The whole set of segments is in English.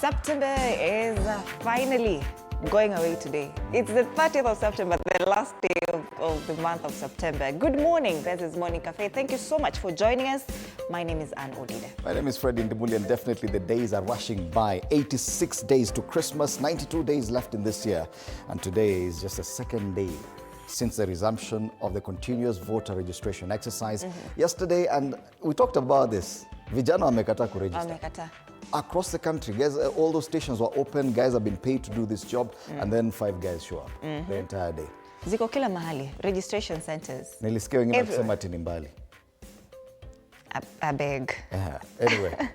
September is finally going away today. It's the 30th of September, the last day of the month of September. Good morning, this is Morning Cafe. Thank you so much for joining us. My name is Anne Odide. My name is Fred Indimuli, and definitely the days are rushing by. 86 days to Christmas, 92 days left in this year. And today is just the second day since the resumption of the continuous voter registration exercise. Yesterday, and we talked about this, vijana wamekataa kuregister. Across the country, guys, all those stations were open, guys have been paid to do this job, and then 5 guys show up the entire day. Ziko kila mahali, registration centers. Nilisikia wengine wakisema ati ni mbali. I beg. Anyway,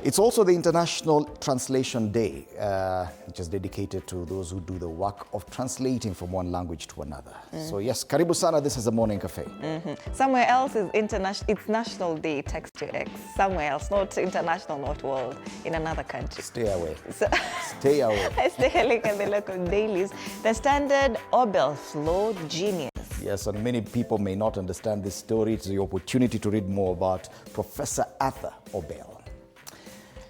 it's also the International Translation Day, which is dedicated to those who do the work of translating from one language to another. So yes, karibu sana, this is the Morning Cafe. Somewhere else is it's National Day, text to X. Somewhere else, not international, not world, in another country. Stay away. Stay away. Let's take a look at the local dailies. The Standard Obel Flow Genius. Yes, and many people may not understand this story. It's the opportunity to read more about Professor Arthur Obel.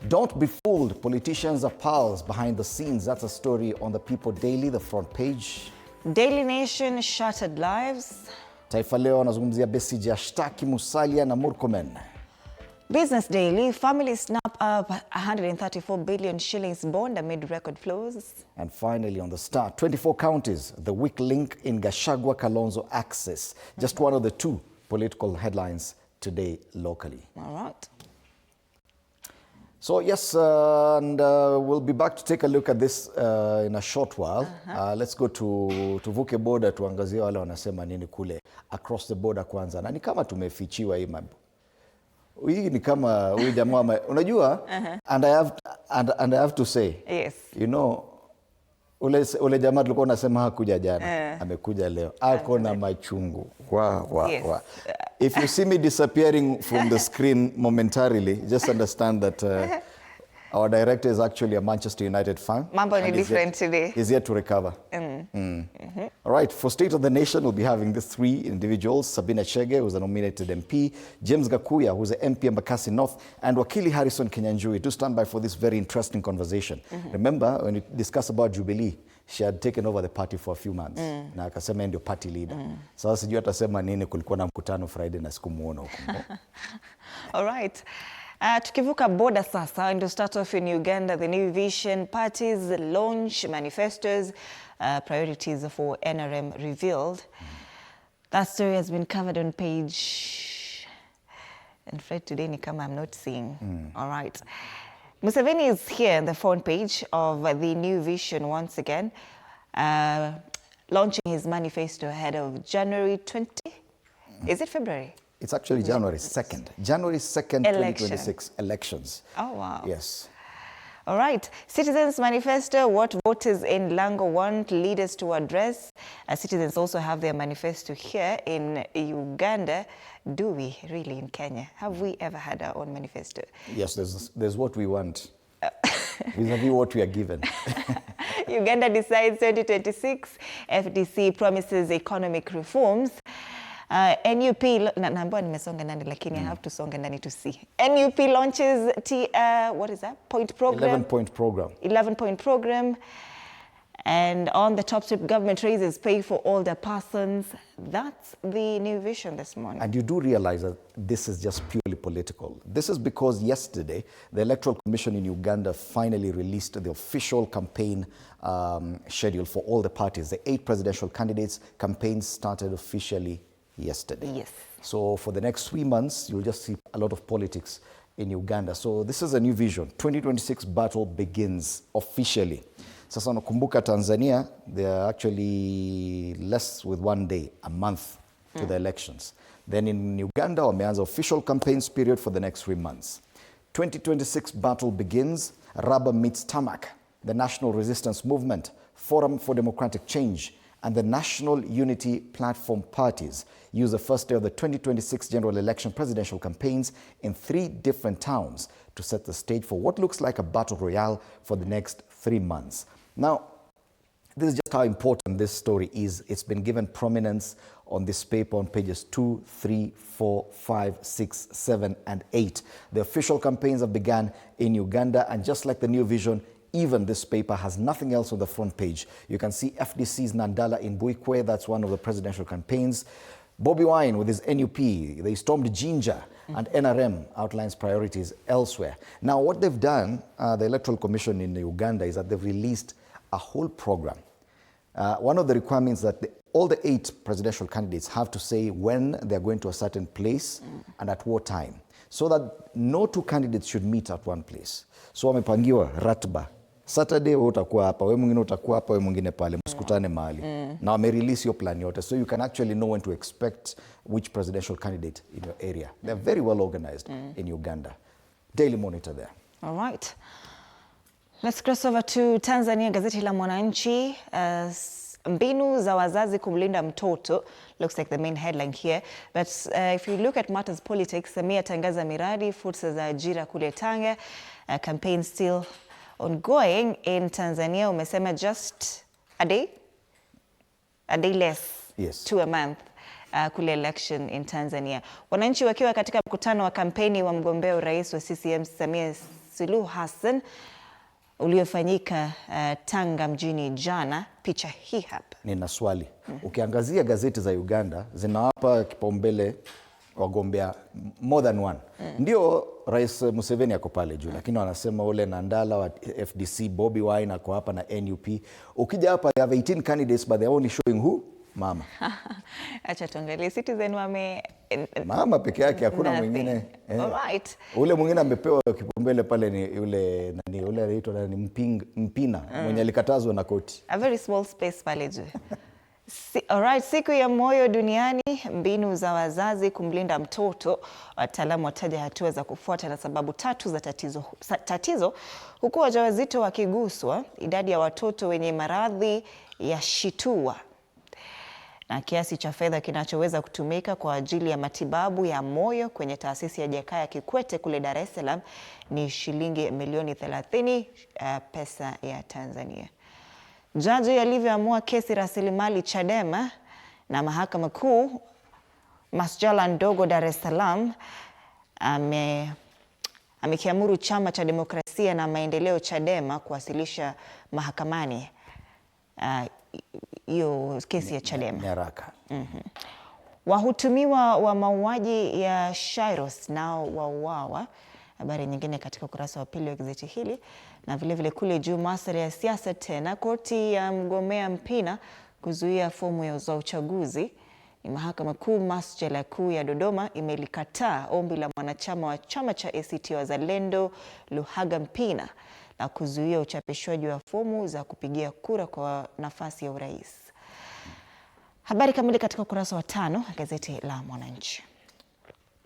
Don't be fooled, politicians are pals behind the scenes. That's a story on the People Daily, the front page. Daily Nation, Shattered Lives. Taifa Leo anazungumzia Besigye ashtaki Musalia na Murkomen. Business Daily, families snap up 134 billion shillings bond amid record flows. And finally on the Star, 24 counties, the weak link in Gachagua-Kalonzo axis. Just one of the two political headlines today locally. All right. So yes, and we'll be back to take a look at this in a short while. Let's go to tuvuke border tuangazie wale wanasema nini kule across the border kwanza. Na ni kama tumefichiwa hii mambo. Hii ni kama huyu jamaa unajua and I have to say, yes, you know, ule jamaa tulikuwa unasema hakuja jana, amekuja leo. Ako na machungu. Yes. If you see me disappearing from the screen momentarily, just understand that our director is actually a Manchester United fan. Mambo ni different today. He's yet to recover. All right, for State of the Nation, we'll be having the three individuals: Sabina Chege, who's a nominated MP, James Gakuya, who's an MP Embakasi North, and Wakili Harrison Kenyanjui. Do stand by for this very interesting conversation. Remember, when we discussed about Jubilee, she had taken over the party for a few months. Na akasema ndio party leader. Sasa sijui atasema nini, kulikuwa na mkutano Friday na sikumuona huko. All right. Tukivuka border sasa, and to start off in Uganda, the New Vision parties launch manifestos, priorities for NRM revealed. That story has been covered on page, and Fred, today ni kama I'm not seeing. All right. Museveni is here on the front page of the New Vision once again, launching his manifesto ahead of January 20. Is it February? It's actually January 2nd. January 2nd, 2026 elections. Oh, wow. Yes. All right. Citizens Manifesto, what voters in Lango want leaders to address. Citizens also have their manifesto here in Uganda. Do we really in Kenya? Have we ever had our own manifesto? Yes, there's what we want. Vis-a-vis what we are given. Uganda decides 2026. FDC promises economic reforms. NUP, naambiwa nimesonga ndani lakini I have to songa ndani to see. NUP launches what is that? Point program. 11-point program. 11-point program. And on the top tip, government raises pay for older persons. That's the New Vision this morning. And you do realize that this is just purely political. This is because yesterday, the Electoral Commission in Uganda finally released the official campaign schedule for all the parties. The 8 presidential candidates' campaigns started officially yesterday. Yes. So for the next 3 months, you'll just see a lot of politics in Uganda. So this is a New Vision. 2026 battle begins officially. Sasa nakumbuka Tanzania, they are actually less with 1 day, a month to the elections. Then in Uganda, wameanza official campaigns period for the next 3 months. 2026 battle begins. Rubber meets tarmac. The National Resistance Movement, Forum for Democratic Change, and the National Unity Platform parties use the first day of the 2026 general election presidential campaigns in 3 different towns to set the stage for what looks like a battle royale for the next 3 months. Now, This is just how important this story is. It's been given prominence on this paper on pages 2, 3, 4, 5, 6, 7, and 8. The official campaigns have begun in Uganda, and just like the New Vision, even this paper has nothing else on the front page. You can see FDC's Nandala in Buikwe, that's one of the presidential campaigns. Bobi Wine with his NUP, they stormed Jinja, and NRM outlines priorities elsewhere. Now, what they've done, the Electoral Commission in Uganda, is that they've released a whole program. One of the requirements that all the 8 presidential candidates have to say when they're going to a certain place and at what time, so that no 2 candidates should meet at one place. So wamepangiwa ratiba. Saturday wewe utakuwa hapa, wewe mwingine utakuwa hapa, wewe mwingine pale, msikutane mahali. Na wamerelease your plan yote, so you can actually know when to expect which presidential candidate in your area. They're very well organized in Uganda. Daily Monitor there. All right. Let's cross over to Tanzania. Gazeti la Mwananchi, mbinu za wazazi kumlinda mtoto, looks like the main headline here. But if you look at matters politics, Samia tangaza miradi, fursa za ajira kule Tanga. Campaign still ongoing in Tanzania. Umesema just a day less, yes, to a month kule election in Tanzania. Wananchi wakiwa katika mkutano wa kampeni wa mgombea urais wa CCM Samia Suluhu Hassan uliofanyika Tanga mjini jana. Picha hii hapa. Nina swali. Ukiangazia gazeti za Uganda zinawapa kipaumbele wagombea more than one. Ndio Rais Museveni ako pale juu, lakini wanasema ule Nandala wa FDC, Bobi Wine ako hapa na NUP. Ukija hapa they have 18 candidates but they're only showing who? Mama. Acha tuangalie Citizen wame mama peke yake, hakuna mwingine. All right. Ule mwingine amepewa kipaumbele pale ni yule nani, ule anaitwa nani, Mpina mwenye alikatazwa na koti. A very small space pale juu. All right, siku ya moyo duniani, mbinu za wazazi kumlinda mtoto. Wataalamu wataja hatua za kufuata na sababu 3 za tatizo huku wajawazito wakiguswa, idadi ya watoto wenye maradhi ya shitua, na kiasi cha fedha kinachoweza kutumika kwa ajili ya matibabu ya moyo kwenye taasisi ya Jakaya Kikwete kule Dar es Salaam ni shilingi milioni 30 pesa ya Tanzania. Jaji alivyoamua kesi rasilimali Chadema na Mahakama Kuu Masjala ndogo Dar es Salaam, amekiamuru Chama cha Demokrasia na Maendeleo Chadema kuwasilisha mahakamani hiyo kesi ya Chadema. Nyaraka. Wahutumiwa wa mauaji ya Shairos nao wauawa. Habari nyingine katika ukurasa wa pili wa gazeti hili. Na vile vile kule juu, masuala ya siasa tena, koti ya mgombea Mpina kuzuia fomu za uchaguzi. Ni Mahakama Kuu Masjala Kuu ya Dodoma imelikataa ombi la mwanachama wa chama cha ACT Wazalendo Luhaga Mpina la kuzuia uchapishwaji wa fomu za kupigia kura kwa nafasi ya urais. Habari kamili katika ukurasa wa 5 gazeti la Mwananchi.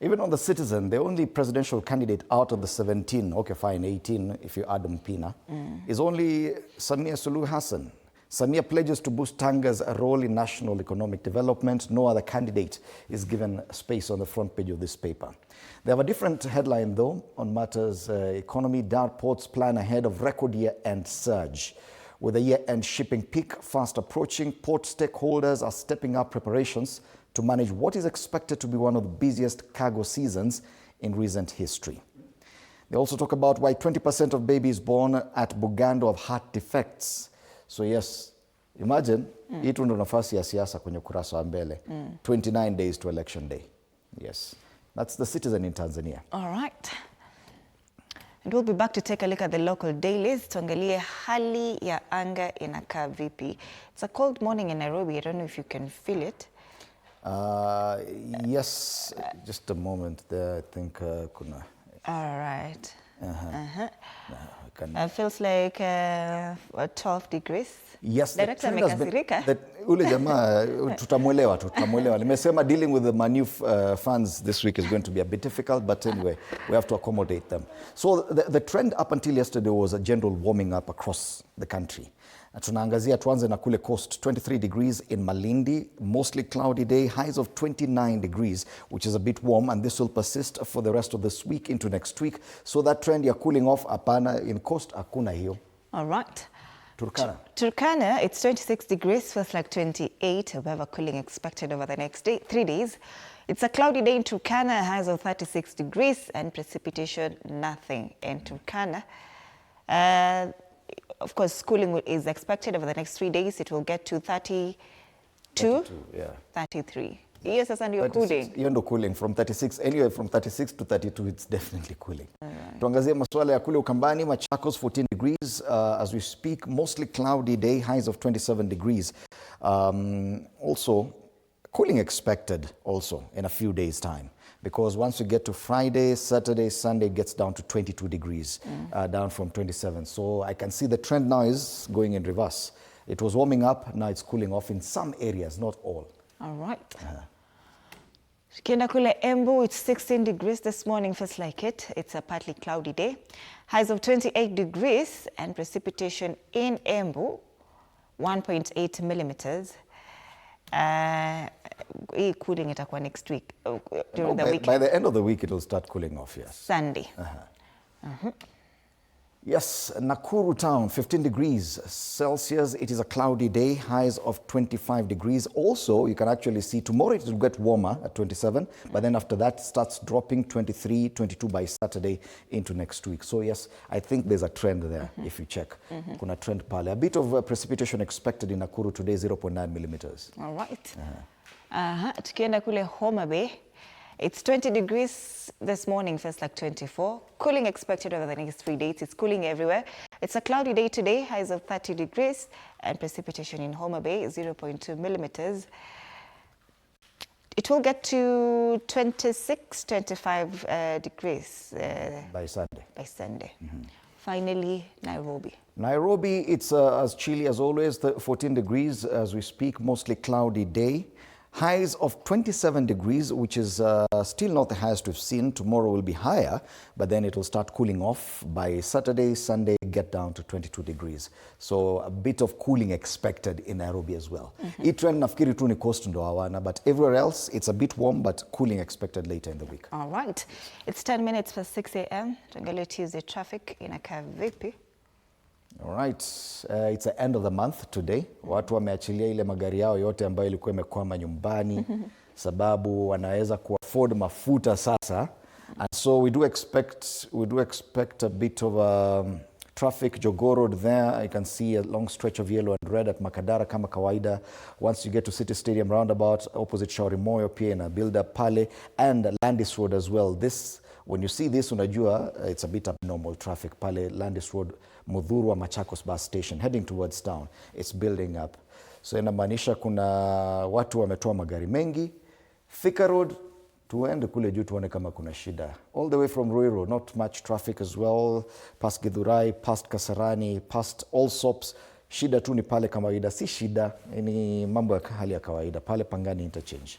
Even on the Citizen, the only presidential candidate out of the 17, okay fine, 18 if you add Mpina, is only Samia Suluhu Hassan. Samia pledges to boost Tanga's role in national economic development. No other candidate is given space on the front page of this paper. They have a different headline though on matters economy. Dar ports plan ahead of record year-end surge. With the year-end shipping peak fast approaching, port stakeholders are stepping up preparations to manage what is expected to be one of the busiest cargo seasons in recent history. They also talk about why 20% of babies born at Bugando have heart defects. So yes, imagine, hii ndo nafasi ya siasa kwenye ukurasa wa mbele. 29 days to election day. Yes, that's the Citizen in Tanzania. All right. And we'll be back to take a look at the local dailies. Tuangalie hali ya anga inakaa vipi. It's a cold morning in Nairobi. I don't know if you can feel it. Yes, just a moment there. I think kuna. All right. It feels like 12 degrees. Yes, Director amekasirika. Ule jamaa tutamwelewa. Nimesema dealing with the manuf funds this week is going to be a bit difficult, but anyway, we have to accommodate them. So the trend up until yesterday was a general warming up across the country. Tunaangazia, tuanze na kule coast, 23 degrees in Malindi, mostly cloudy day, highs of 29 degrees, which is a bit warm, and this will persist for the rest of this week into next week. So that trend, you're cooling off, apana, in coast, hakuna hiyo. All right. Turkana. Turkana, it's 26 degrees, feels like 28. However, cooling expected over the next 3 days. It's a cloudy day in Turkana, highs of 36 degrees, and precipitation, nothing in Turkana. Of course, cooling is expected over the next 3 days. It will get to 32, yeah. 33. Yes, and you're cooling. You're no cooling from 36, anywhere from 36 to 32, it's definitely cooling. Tuangazie masuala ya kule Ukambani, Machakos 14 degrees as we speak, mostly cloudy day, highs of 27 degrees. Also, cooling expected also in a few days' time, because once you get to Friday, Saturday, Sunday, it gets down to 22 degrees, down from 27. So I can see the trend now is going in reverse. It was warming up, now it's cooling off in some areas, not all. All right. Tukienda kule Embu, it's 16 degrees this morning, feels like it. It's a partly cloudy day. Highs of 28 degrees and precipitation in Embu, 1.8 millimeters. Cooling itakuwa next week, during the week. By the end of the week, it will start cooling off, yes. Sunday. Yes, Nakuru town, 15 degrees Celsius. It is a cloudy day, highs of 25 degrees. Also, you can actually see tomorrow it will get warmer at 27, but then after that starts dropping 23, 22 by Saturday into next week. So yes, I think there's a trend there if you check. Kuna trend pale. A bit of precipitation expected in Nakuru today, 0.9 millimeters. All right. Tukienda kule Homa Bay, it's 20 degrees this morning, feels like 24. Cooling expected over the next 3 days. It's cooling everywhere. It's a cloudy day today, highs of 30 degrees, and precipitation in Homa Bay is 0.2 millimeters. It will get to 26, 25 degrees By Sunday. By Sunday. Finally, Nairobi. Nairobi, it's as chilly as always, 14 degrees as we speak, mostly cloudy day. Highs of 27 degrees, which is still not the highest we've seen. Tomorrow will be higher, but then it will start cooling off. By Saturday, Sunday, get down to 22 degrees. So a bit of cooling expected in Nairobi as well. Hii trend nafikiri tu ni coast ndo hawana, but everywhere else, it's a bit warm, but cooling expected later in the week. All right. It's 10 minutes past 6 a.m. Tuangalie Tuesday traffic inakaa vipi? All right, it's the end of the month today. Watu wameachilia ile magari yao yote ambayo ilikuwa imekwama nyumbani sababu wanaweza kuafford mafuta sasa. And so we do expect a bit of traffic. Jogoo Road there, you can see a long stretch of yellow and red at Makadara kama kawaida. Once you get to City Stadium roundabout, opposite Shauri Moyo pia ina build up pale, and Landis Road as well. When you see this, unajua it's a bit abnormal traffic pale Landis Road, Mudhurwa Machakos bus station, heading towards town. It's building up. So inamaanisha kuna watu wametoa magari mengi. Thika Road, tuende kule juu tuone kama kuna shida. All the way from Ruiru, not much traffic as well. Past Githurai, past Kasarani, past Allsops. Shida tu ni pale kawaida, si shida, ni mambo ya hali ya kawaida. Pale Pangani interchange.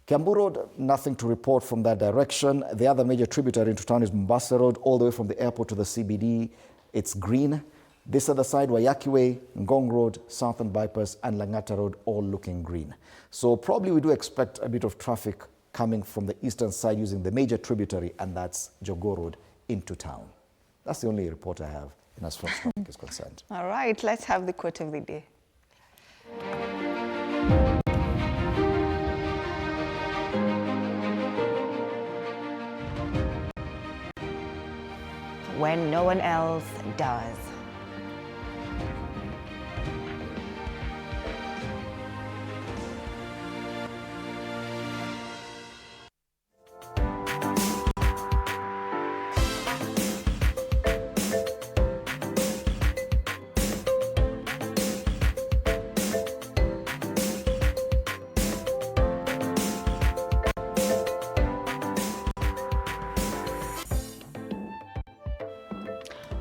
Kiambu Road, nothing to report from that direction. The other major tributary into town is Mombasa Road, all the way from the airport to the CBD. It's green. This other side, Wayaki Way, Ngong Road, Southern Bypass, and Langata Road, all looking green. So probably we do expect a bit of traffic coming from the eastern side using the major tributary, and that's Jogoo Road into town. That's the only report I have as far as traffic is concerned. All right, let's have the quote of the day. When no one else does.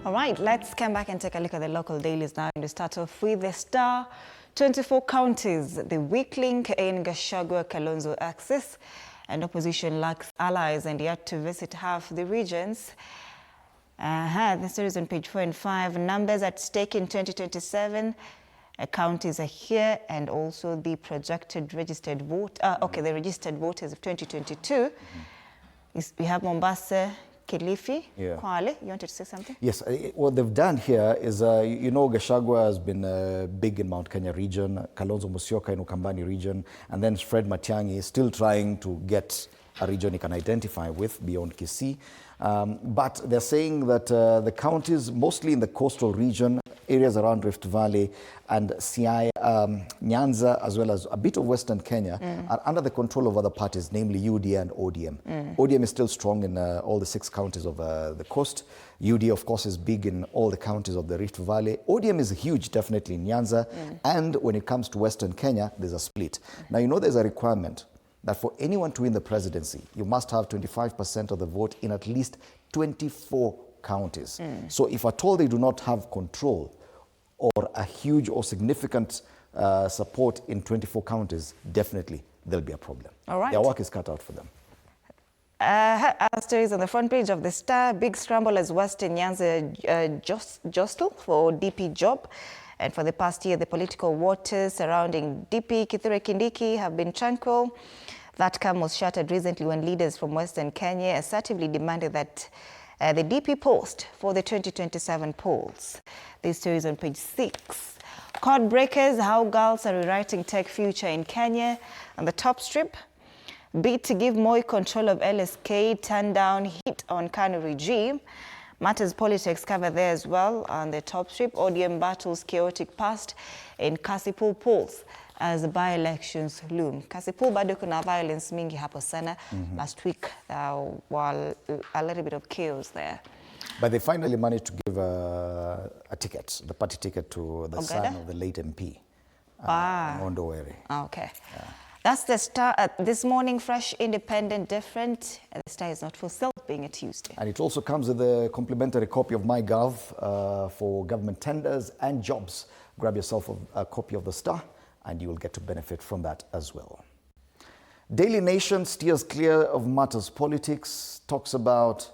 All right, let's come back and take a look at the local dailies now. And we start off with the Star 24 counties. The weak link in Gachagua-Kalonzo axis, and opposition lacks allies and yet to visit half the regions. The story is on page 4 and 5. Numbers at stake in 2027. Counties are here, and also the projected registered vote. The registered voters of 2022. We have Mombasa, Kilifi, Yeah. Kwale. You wanted to say something? Yes, what they've done here is, Gachagua has been big in Mount Kenya region, Kalonzo Musyoka in Ukambani region, and then Fred Matiang'i is still trying to get a region he can identify with beyond Kisii. But they're saying that the counties, mostly in the coastal region, areas around Rift Valley and Siaya, Nyanza, as well as a bit of Western Kenya, are under the control of other parties, namely UDA and ODM. ODM is still strong in all the 6 counties of the coast. UDA, of course, is big in all the counties of the Rift Valley. ODM is huge, definitely, in Nyanza. And when it comes to Western Kenya, there's a split. Now, there's a requirement that for anyone to win the presidency, you must have 25% of the vote in at least 24 counties. So if at all they do not have control or a huge or significant support in 24 counties, definitely there'll be a problem. All right. Their work is cut out for them. Our stories on the front page of the Star. Big scramble as Western Nyanza jostle for DP job. And for the past year, the political waters surrounding DP Kithure Kindiki have been tranquil. That calm was shattered recently when leaders from Western Kenya assertively demanded that the DP post for the 2027 polls. This story is on page 6. Code breakers, how girls are rewriting tech future in Kenya. On the top strip, bid to give Moi control of LSK, turn down hit on Kanu regime. Matters politics cover there as well. On the top strip, ODM battles chaotic past in Kasipul polls as the by-elections loom. Kasipul bado kuna violence mingi hapo sana. Last week, while a little bit of chaos there. But they finally managed to give a ticket, the party ticket, to the Ogada? son of the late MP, Ngondo Were. Okay. Yeah. That's the Star this morning, fresh, independent, different. And the Star is not for sale, being a Tuesday. And it also comes with a complimentary copy of MyGov for government tenders and jobs. Grab yourself a copy of the Star and you will get to benefit from that as well. Daily Nation steers clear of matters politics, talks about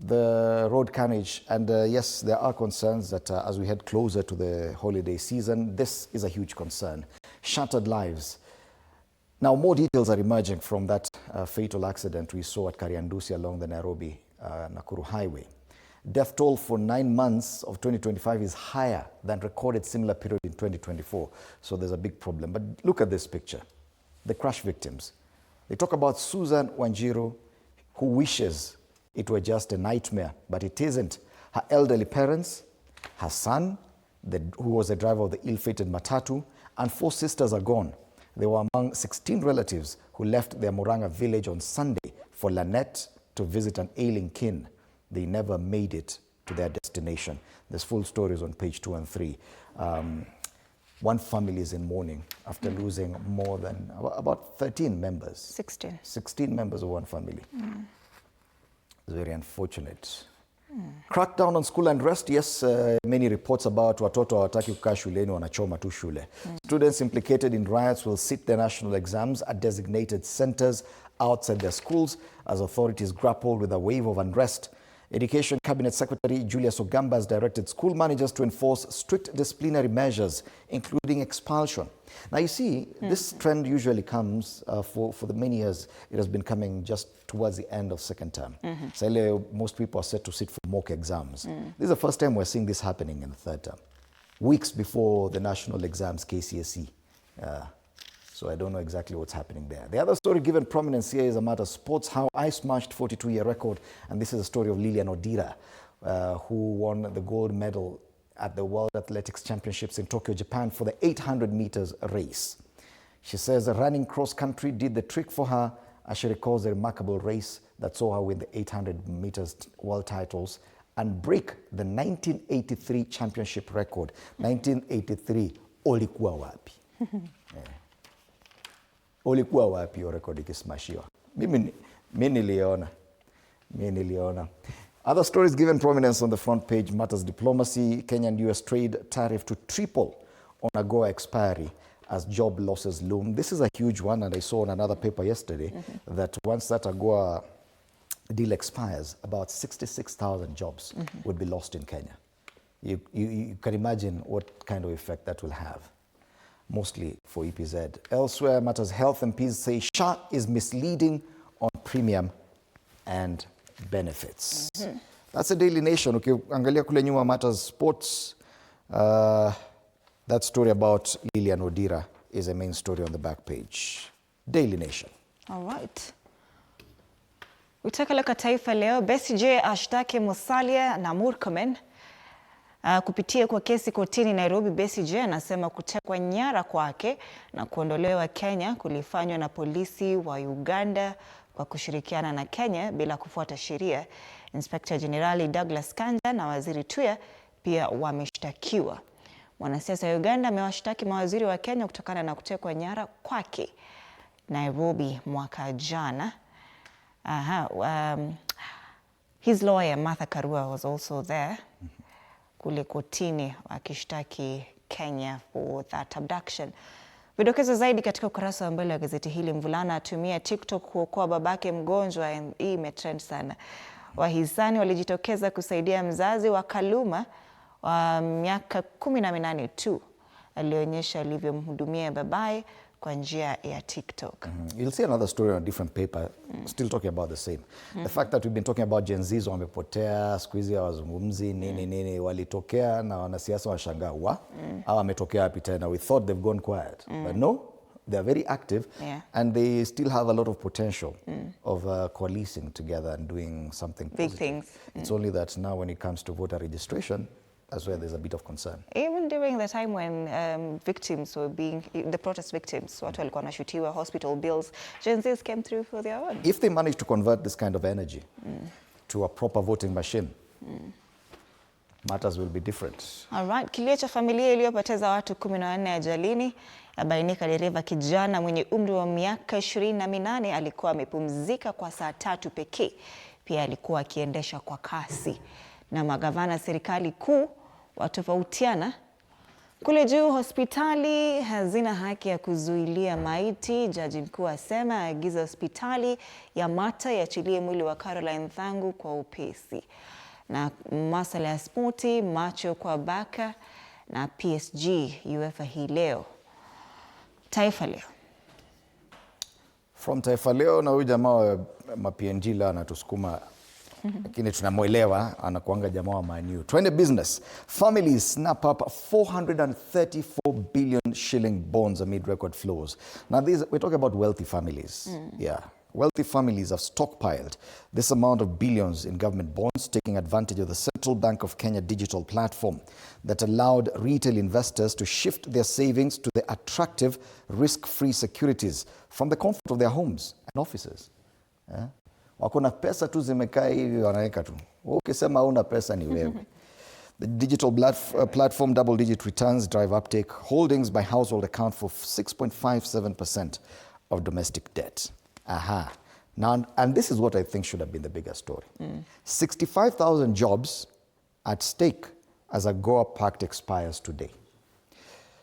the road carnage. And yes, there are concerns that as we head closer to the holiday season, this is a huge concern. Shattered lives. Now, more details are emerging from that fatal accident we saw at Kariandusi along the Nairobi-Nakuru highway. Death toll for 9 months of 2025 is higher than recorded similar period in 2024. So there's a big problem. But look at this picture. The crash victims. They talk about Susan Wanjiru, who wishes it were just a nightmare, but it isn't. Her elderly parents, her son, who was the driver of the ill-fated matatu, and 4 sisters are gone. They were among 16 relatives who left their Muranga village on Sunday for Lanet to visit an ailing kin. They never made it to their destination. This full story is on page 2 and 3. One family is in mourning after losing more than about 13 members. 16. 16 members of one family. It's very unfortunate. Crackdown on school unrest. Yes, many reports about watoto hawataki kukaa shuleni, wanachoma tu shule. Students implicated in riots will sit their national exams at designated centers outside their schools as authorities grapple with a wave of unrest. Education Cabinet Secretary Julius Ogamba has directed school managers to enforce strict disciplinary measures, including expulsion. Now, you see, this trend usually comes for the many years. It has been coming just towards the end of second term. So most people are set to sit for mock exams. This is the first time we're seeing this happening in the third term, weeks before the national exams, KCSE. So I don't know exactly what's happening there. The other story given prominence here is a matter of sports, how I smashed 42-year record. And this is a story of Lilian Odira, who won the gold medal at the World Athletics Championships in Tokyo, Japan for the 800 meters race. She says running cross-country did the trick for her as she recalls the remarkable race that saw her win the 800 meters world titles and break the 1983 championship record. 1983, olikuwa wapi? Ulikuwa wapi hiyo rekodi ikismashiwa? Mimi niliona. Other stories given prominence on the front page. Matters diplomacy. Kenya and US trade tariff to triple on AGOA expiry as job losses loom. This is a huge one, and I saw on another paper yesterday that once that AGOA deal expires, about 66,000 jobs would be lost in Kenya. You can imagine what kind of effect that will have. Mostly for EPZ. Elsewhere, Matters Health MPs say SHA is misleading on premium and benefits. That's a Daily Nation. Ukiangalia kule nyuma Matters Sports, that story about Lilian Odira is a main story on the back page. Daily Nation. All right. We take a look at Taifa Leo. Besigye ashtaki Musalia na Murkomen. Kupitia kwa kesi kotini Nairobi, Besigye anasema kutekwa nyara kwake na kuondolewa Kenya kulifanywa na polisi wa Uganda kwa kushirikiana na Kenya bila kufuata sheria. Inspector Generali Douglas Kanja na Waziri Tuya pia wameshtakiwa. Mwanasiasa wa Uganda amewashtaki mawaziri wa Kenya kutokana na kutekwa nyara kwake Nairobi mwaka jana. His lawyer Martha Karua was also there kule kotini akishtaki Kenya for that abduction. Vidokezo zaidi katika ukurasa wa mbele wa gazeti hili. Mvulana atumia TikTok kuokoa babake mgonjwa. Hii imetrend sana. Wahisani walijitokeza kusaidia mzazi wa Kaluma wa miaka 18 tu. Alionyesha alivyomhudumia babaye kwa njia ya TikTok. You'll see another story on a different paper, still talking about the same. The fact that we've been talking about Gen Zs wamepotea, siku hizi hawazungumzi nini walitokea na wanasiasa washangaa au wametokea wapi tena. We thought they've gone quiet. But no, they're very active and they still have a lot of potential of coalescing together and doing something big positive. things. It's only that now when it comes to voter registration, that's where there's a bit of concern. Even during the time when victims were the protest victims, watu walikuwa wanashutiwa, hospital bills, Gen Zs came through for their own. If they manage to convert this kind of energy to a proper voting machine, matters will be different. All right. Kilio cha familia iliyopoteza watu 14 ajalini. Abainika dereva kijana mwenye umri wa miaka 28 alikuwa amepumzika kwa saa 3 pekee. Pia alikuwa akiendesha kwa kasi. Na magavana serikali kuu watofautiana. Kule juu, hospitali hazina haki ya kuzuilia maiti. Jaji mkuu asema agiza hospitali ya Mata iachilie mwili wa Caroline Thangu kwa upesi. Na masuala ya spoti, macho kwa Baka na PSG UEFA hii leo. Taifa Leo. From Taifa Leo, na huyu jamaa wa PNG la anatusukuma, lakini tunamuelewa, anakuanga jamaa wa Man U. Twende business. Families snap up 434 billion shilling bonds amid record flows. Now we're talking about wealthy families. Yeah. Wealthy families have stockpiled this amount of billions in government bonds, taking advantage of the Central Bank of Kenya digital platform that allowed retail investors to shift their savings to the attractive, risk-free securities from the comfort of their homes and offices. Wakona pesa tu zimekaa hivi wanaweka tu. Ukisema huna pesa ni wewe. The digital platform double-digit returns drive uptake. Holdings by household account for 6.57% of domestic debt. Now, and this is what I think should have been the bigger story. 65,000 jobs at stake as AGOA Pact expires today.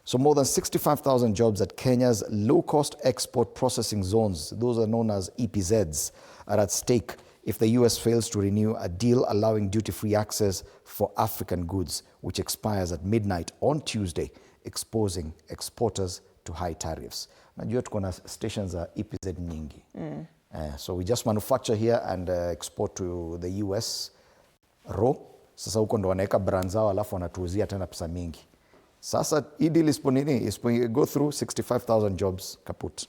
So more than 65,000 jobs at Kenya's low-cost export processing zones, those are known as EPZs, are at stake if the US fails to renew a deal allowing duty-free access for African goods, which expires at midnight on Tuesday, exposing exporters to high tariffs. Najua tuko na stations za EPZ nyingi. So we just manufacture here and export to the US raw. Sasa huko ndo wanaweka brand zao alafu wanatuuzia tena pesa mingi. Sasa hii deal go through 65,000 jobs kaput.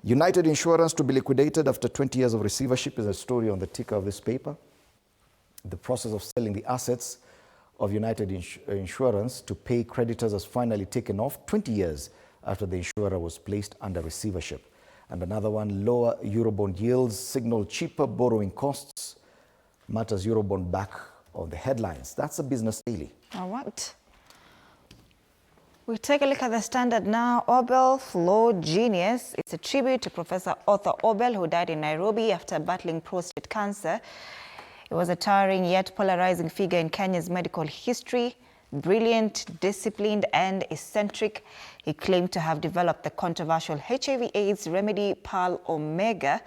United Insurance to be liquidated after 20 years of receivership is a story on the ticker of this paper. The process of selling the assets of United Insurance to pay creditors has finally taken off 20 years after the insurer was placed under receivership. And another one, lower Eurobond yields signal cheaper borrowing costs. Matters Eurobond back on the headlines. That's a business daily. All right. We take a look at the Standard now. Obel, Flow Genius. It's a tribute to Professor Arthur Obel, who died in Nairobi after battling prostate cancer. He was a towering yet polarizing figure in Kenya's medical history. Brilliant, disciplined, and eccentric. He claimed to have developed the controversial HIV/AIDS remedy Pearl Omega,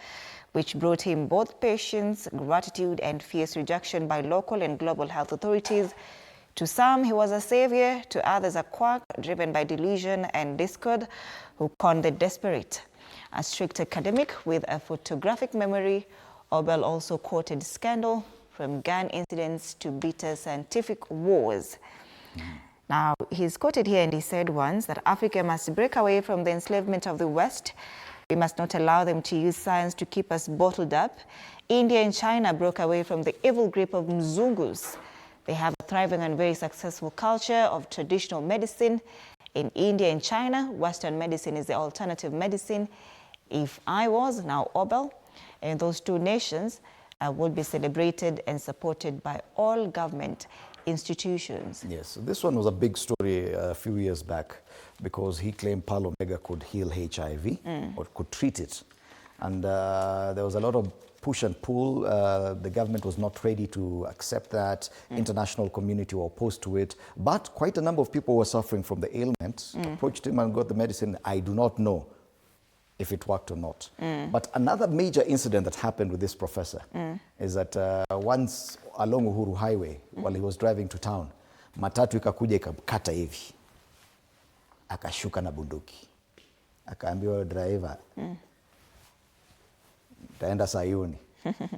which brought him both patience, gratitude, and fierce rejection by local and global health authorities. To some, he was a savior. To others, a quack driven by delusion and discord who conned the desperate. A strict academic with a photographic memory Obel also quoted scandal from gun incidents to bitter scientific wars. Now, he's quoted here and he said once that Africa must break away from the enslavement of the West. We must not allow them to use science to keep us bottled up. India and China broke away from the evil grip of Mzungus. They have a thriving and very successful culture of traditional medicine. In India and China, Western medicine is the alternative medicine. If I was now Obel, and those two nations would be celebrated and supported by all government institutions. Yes, this one was a big story a few years back because he claimed Pearl Omega could heal HIV or could treat it. And there was a lot of push and pull. The government was not ready to accept that. International community were opposed to it. But quite a number of people were suffering from the ailment, approached him and got the medicine. I do not know if it worked or not. But another major incident that happened with this professor is that once along Uhuru Highway, while he was driving to town, matatu ikakuja ikamkata hivi. Akashuka na bunduki. Akaambiwa driver, taenda Sayuni.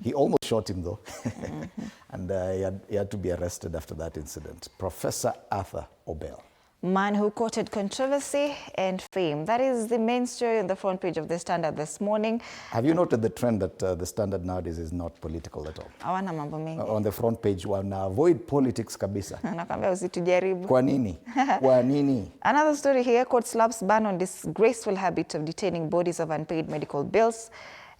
He almost shot him though. And he had to be arrested after that incident. Professor Arthur Obel. Man who courted controversy and fame. That is the main story on the front page of The Standard this morning. Have you noted the trend that The Standard nowadays is not political at all? Hawana mambo mengi. On the front page, wana avoid politics kabisa. Nakwambia usitujaribu. Kwa nini? Kwa nini? Another story here, court slaps ban on disgraceful habit of detaining bodies of unpaid medical bills.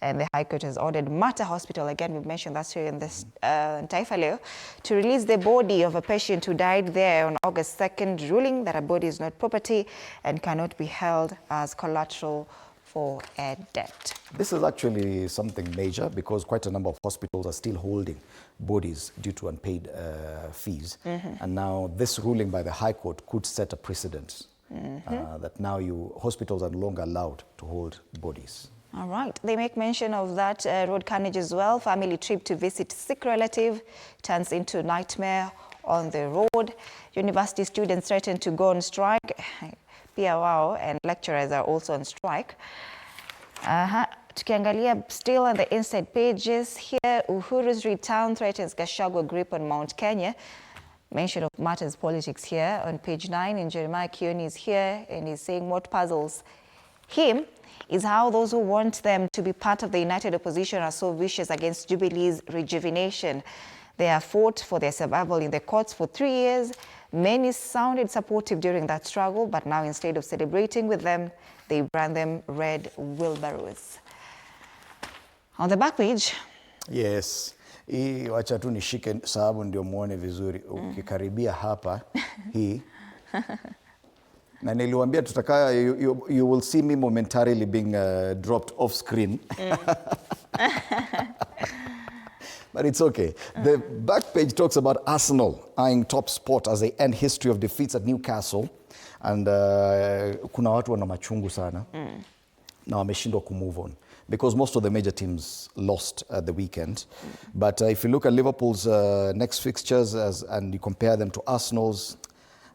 And the High Court has ordered Mata Hospital, again we've mentioned that story in this Taifa Leo, to release the body of a patient who died there on August 2nd, ruling that a body is not property and cannot be held as collateral for a debt. This is actually something major because quite a number of hospitals are still holding bodies due to unpaid fees. And now this ruling by the High Court could set a precedent that now hospitals are no longer allowed to hold bodies. All right. They make mention of that road carnage as well. Family trip to visit sick relative turns into nightmare on the road. University students threaten to go on strike. PAWAO and lecturers are also on strike. Tukiangalia still on the inside pages here, Uhuru's return threatens Gachagua grip on Mount Kenya. Mention of matters politics here on page 9, and Jeremiah Kioni is here and he's saying what puzzles him is how those who want them to be part of the united opposition are so vicious against Jubilee's rejuvenation. They have fought for their survival in the courts for 3 years. Many sounded supportive during that struggle, but now instead of celebrating with them, they brand them red wheelbarrows. On the back page. Yes. Hii wacha tu nishike sababu ndio muone vizuri. Ukikaribia hapa hii na niliwaambia tutaka you will see me momentarily being dropped off screen. But it's okay. The back page talks about Arsenal eyeing top spot as they end history of defeats at Newcastle. And kuna watu wana machungu sana. Na wameshindwa kumove on. Because most of the major teams lost at the weekend. But if you look at Liverpool's next fixtures and you compare them to Arsenal's,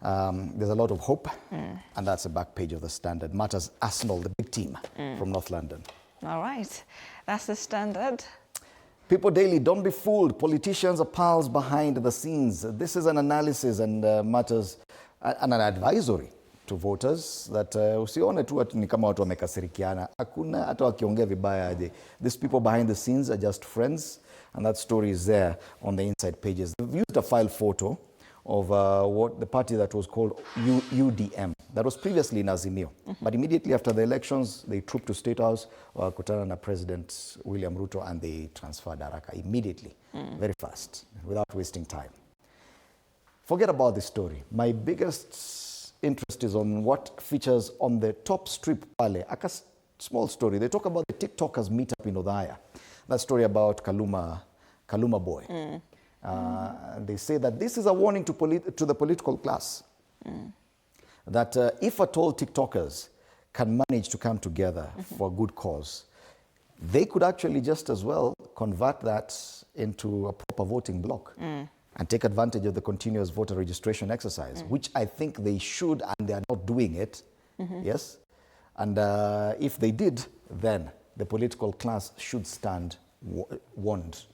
there's a lot of hope, and that's the back page of the Standard. Matters Arsenal, the big team from North London. All right, that's the Standard. People Daily, don't be fooled. Politicians are pals behind the scenes. This is an analysis and matters and an advisory to voters that usione tu ni kama watu wamekasirikiana. Hakuna hata wakiongea vibaya aje. These people behind the scenes are just friends, and that story is there on the inside pages. They've used a file photo of what the party that was called UDM. That was previously in Azimio. But immediately after the elections, they trooped to State House, kutana na President William Ruto, and they transferred haraka immediately, very fast, without wasting time. Forget about this story. My biggest interest is on what features on the top strip pale. A small story. They talk about the TikTokers meetup in Odhaya. That story about Kaluma boy. They say that this is a warning to the political class. That if at all TikTokers can manage to come together for a good cause, they could actually just as well convert that into a proper voting bloc and take advantage of the continuous voter registration exercise, which I think they should, and they are not doing it. Yes? And if they did, then the political class should stand wand.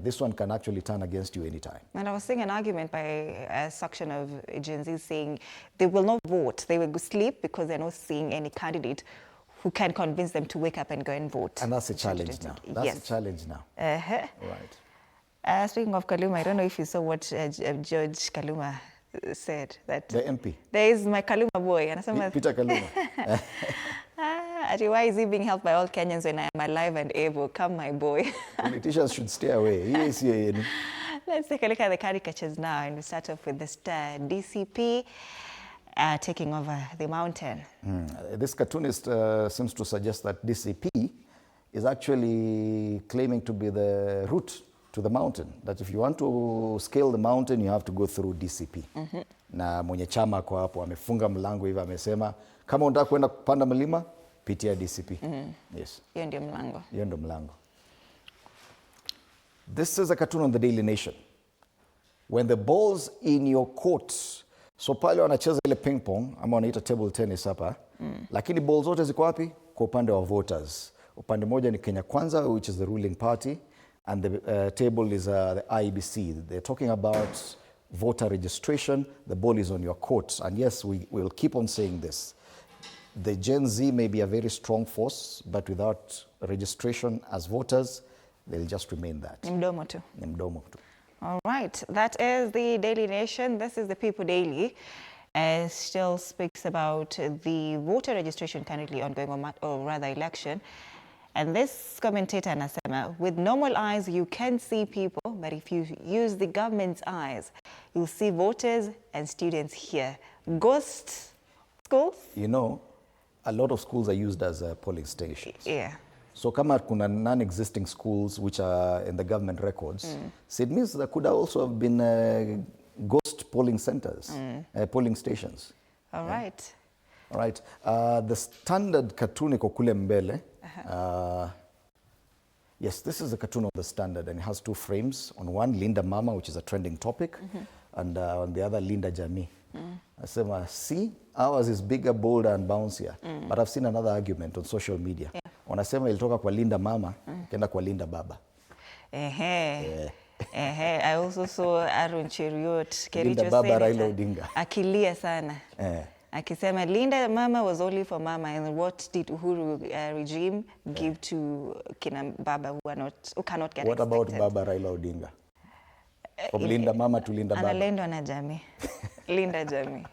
This one can actually turn against you anytime. And I was seeing an argument by a section of Gen Z saying they will not vote. They will sleep because they're not seeing any candidate who can convince them to wake up and go and vote. And that's a challenge now. That's yes. a challenge now. Right. Speaking of Kaluma, I don't know if you saw what George Kaluma said. That the MP. There is my Kaluma boy. And Peter Kaluma. Why is he being helped by all Kenyans when I am alive and able? Come, my boy. Politicians should stay away. Let's take a look at the caricatures now, and we start off with the DCP taking over the mountain. This cartoonist seems to suggest that DCP is actually claiming to be the route to the mountain. That if you want to scale the mountain, you have to go through DCP. Na mwenye chama kwa hapo amefunga mlango hivi amesema kama unataka kwenda kupanda mlima pitia DCP. Yes. Hiyo ndio mlango. Hiyo ndio mlango. This is a cartoon on the Daily Nation. When the ball's in your court, so pale wanacheza ile ping pong ama wanaita table tennis hapa, lakini ball zote ziko wapi? Kwa upande wa voters. Upande moja ni Kenya Kwanza, which is the ruling party, and the table is the IEBC. They're talking about voter registration. The ball is on your court. And yes, we will keep on saying this. The Gen Z may be a very strong force, but without registration as voters, they'll just remain that. Ni mdomo tu. Ni mdomo tu. All right, that is the Daily Nation. This is the People Daily. Still speaks about the voter registration currently ongoing, or rather election. And this commentator anasema, with normal eyes, you can see people, but if you use the government's eyes, you'll see voters and students here. Ghost schools? You know, a lot of schools are used as polling stations. Yeah. So kama kuna non-existing schools which are in the government records, so it means there could also have been ghost polling centers, polling stations. All right. All right. The Standard cartoon iko kule mbele. Yes, this is a cartoon of the Standard, and it has two frames. On one, Linda Mama, which is a trending topic, and on the other, Linda Jamii. I say, see, ours is bigger, bolder, and bouncier. But I've seen another argument on social media. Yeah. Wanasema ilitoka kwa Linda Mama, kenda kwa Linda Baba. I also saw Aaron Cheruiyot Linda Baba Raila Odinga akilia sana. Akisema Linda Mama was only for Mama, and what did Uhuru regime give to kina Baba who cannot get What expected? about Baba Raila Odinga? From Linda Mama to Linda Baba. Analendwa na Jamii. Linda Jamii.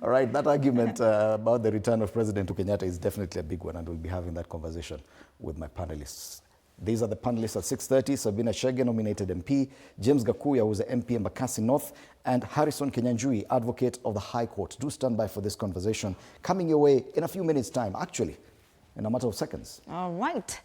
All right, that argument about the return of President Kenyatta is definitely a big one, and we'll be having that conversation with my panelists. These are the panelists at 6:30. Sabina Chege, nominated MP, James Gakuya, who's the MP in Embakasi North, and Harrison Kenyanjui, advocate of the High Court. Do stand by for this conversation, coming your way in a few minutes' time, actually, in a matter of seconds. All right.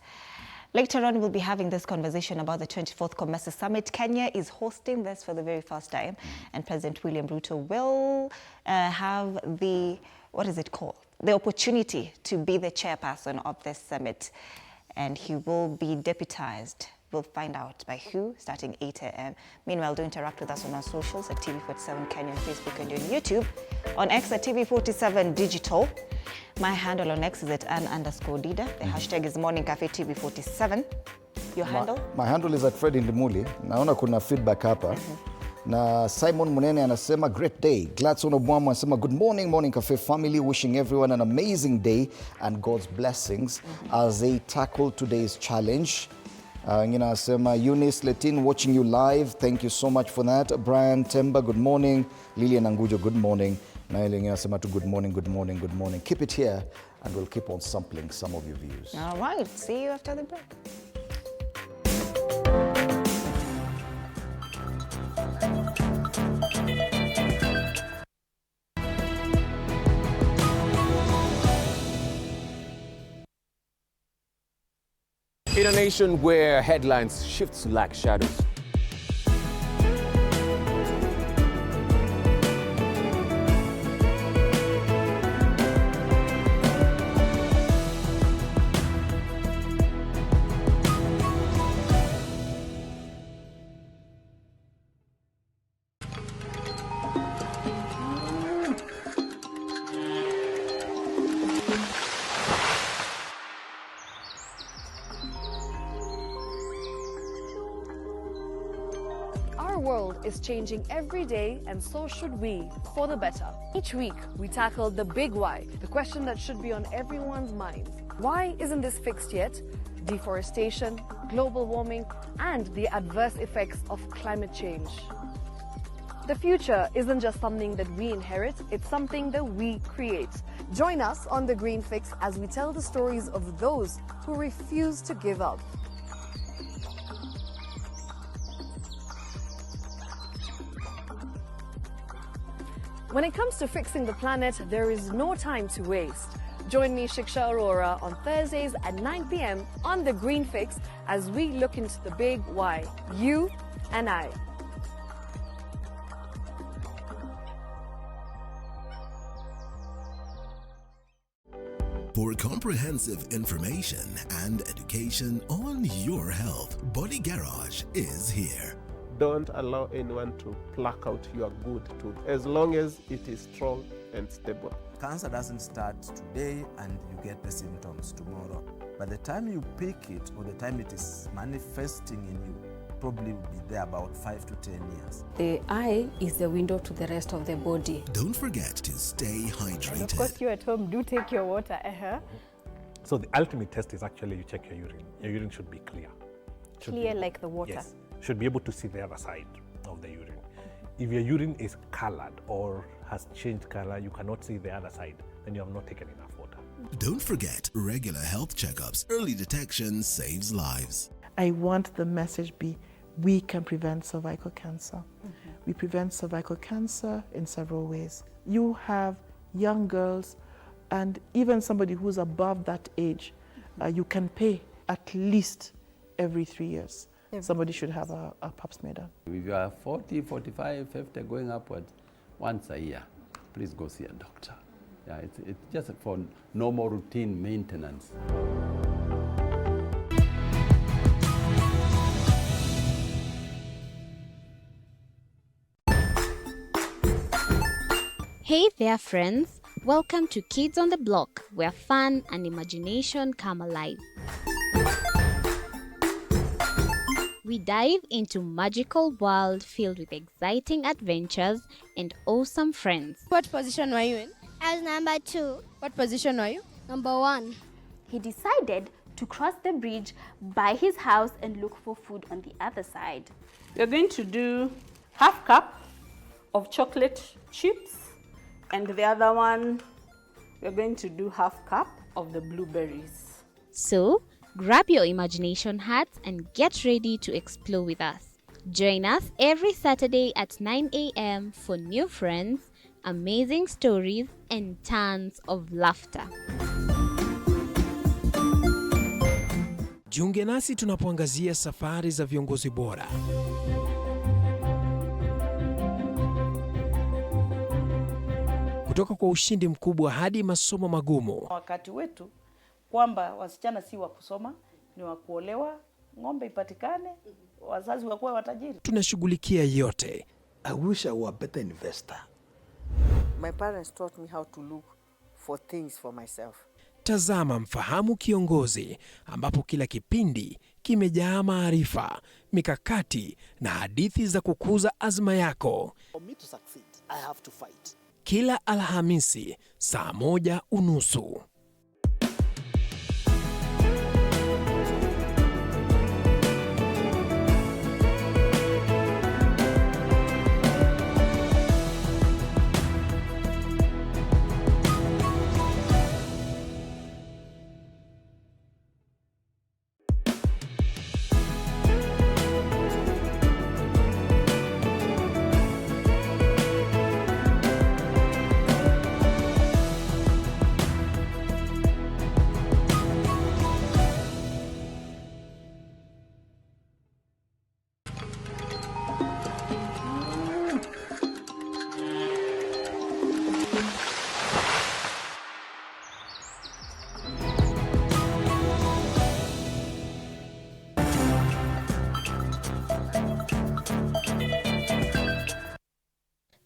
Later on, we'll be having this conversation about the 24th COMESA Summit. Kenya is hosting this for the very first time, and President William Ruto will have the, what is it called? The opportunity to be the chairperson of this summit, and he will be deputized. We'll find out by who, starting 8 a.m. Meanwhile, do interact with us on our socials at TV47 Kenya on Facebook and on YouTube. On X at TV47 Digital. My handle on X is at @Ann_Dida. The hashtag is Morning Cafe TV47. Your handle? My handle is at Fred Indimuli. Naona kuna feedback hapa. Na Simon Munene anasema great day. Gladson Obwamo anasema good morning, Morning Cafe family. Wishing everyone an amazing day and God's blessings as they tackle today's challenge. Ngina anasema Eunice Letin watching you live. Thank you so much for that. Brian Temba, good morning. Lilian Angujo, good morning. Na ile ngina anasema to good morning, good morning, good morning. Keep it here and we'll keep on sampling some of your views. All right. See you after the break. In a nation where headlines shift like shadows, is changing every day, and so should we, for the better. Each week, we tackle the big why, the question that should be on everyone's minds. Why isn't this fixed yet? Deforestation, global warming, and the adverse effects of climate change. The future isn't just something that we inherit, it's something that we create. Join us on The Green Fix as we tell the stories of those who refuse to give up. When it comes to fixing the planet, there is no time to waste. Join me, Shiksha Arora, on Thursdays at 9 p.m. on The Green Fix as we look into the big why, you and I. For comprehensive information and education on your health, Body Garage is here. Don't allow anyone to pluck out your good tooth as long as it is strong and stable. Cancer doesn't start today and you get the symptoms tomorrow. By the time you pick it or the time it is manifesting in you, probably will be there about 5 to 10 years. The eye is the window to the rest of the body. Don't forget to stay hydrated. And of course, you at home do take your water. So the ultimate test is actually you check your urine. Your urine should be clear. Clear like the water? Yes. Should be able to see the other side of the urine. If your urine is colored or has changed color, you cannot see the other side, then you have not taken enough water. Don't forget regular health checkups. Early detection saves lives. I want the message be, we can prevent cervical cancer. We prevent cervical cancer in several ways. You have young girls and even somebody who's above that age, you can pay at least every 3 years. Somebody should have a pap smear done. If you are 40, 45, 50, going upwards, once a year, please go see a doctor. Yeah, it's just for normal routine maintenance. Hey there, friends. Welcome to Kids on the Block, where fun and imagination come alive. We dive into magical world filled with exciting adventures and awesome friends. What position were you in? I was number 2. What position were you? Number 1. He decided to cross the bridge by his house and look for food on the other side. We're going to do half cup of chocolate chips, and the other one, we're going to do half cup of the blueberries. So, grab your imagination hats and get ready to explore with us. Join us every Saturday at 9 a.m. for new friends, amazing stories, and tons of laughter. Jiunge nasi tunapoangazia safari za viongozi bora. Kutoka kwa ushindi mkubwa hadi masomo magumu. Wakati wetu kwamba wasichana si wa kusoma, ni wa kuolewa, ng'ombe ipatikane, wazazi wakuwe watajiri. Tunashughulikia yote. I wish I were a better investor. My parents taught me how to look for things for myself. Tazama Mfahamu Kiongozi, ambapo kila kipindi kimejaa maarifa, mikakati na hadithi za kukuza azma yako. For me to succeed, I have to fight. Kila Alhamisi saa 1:30.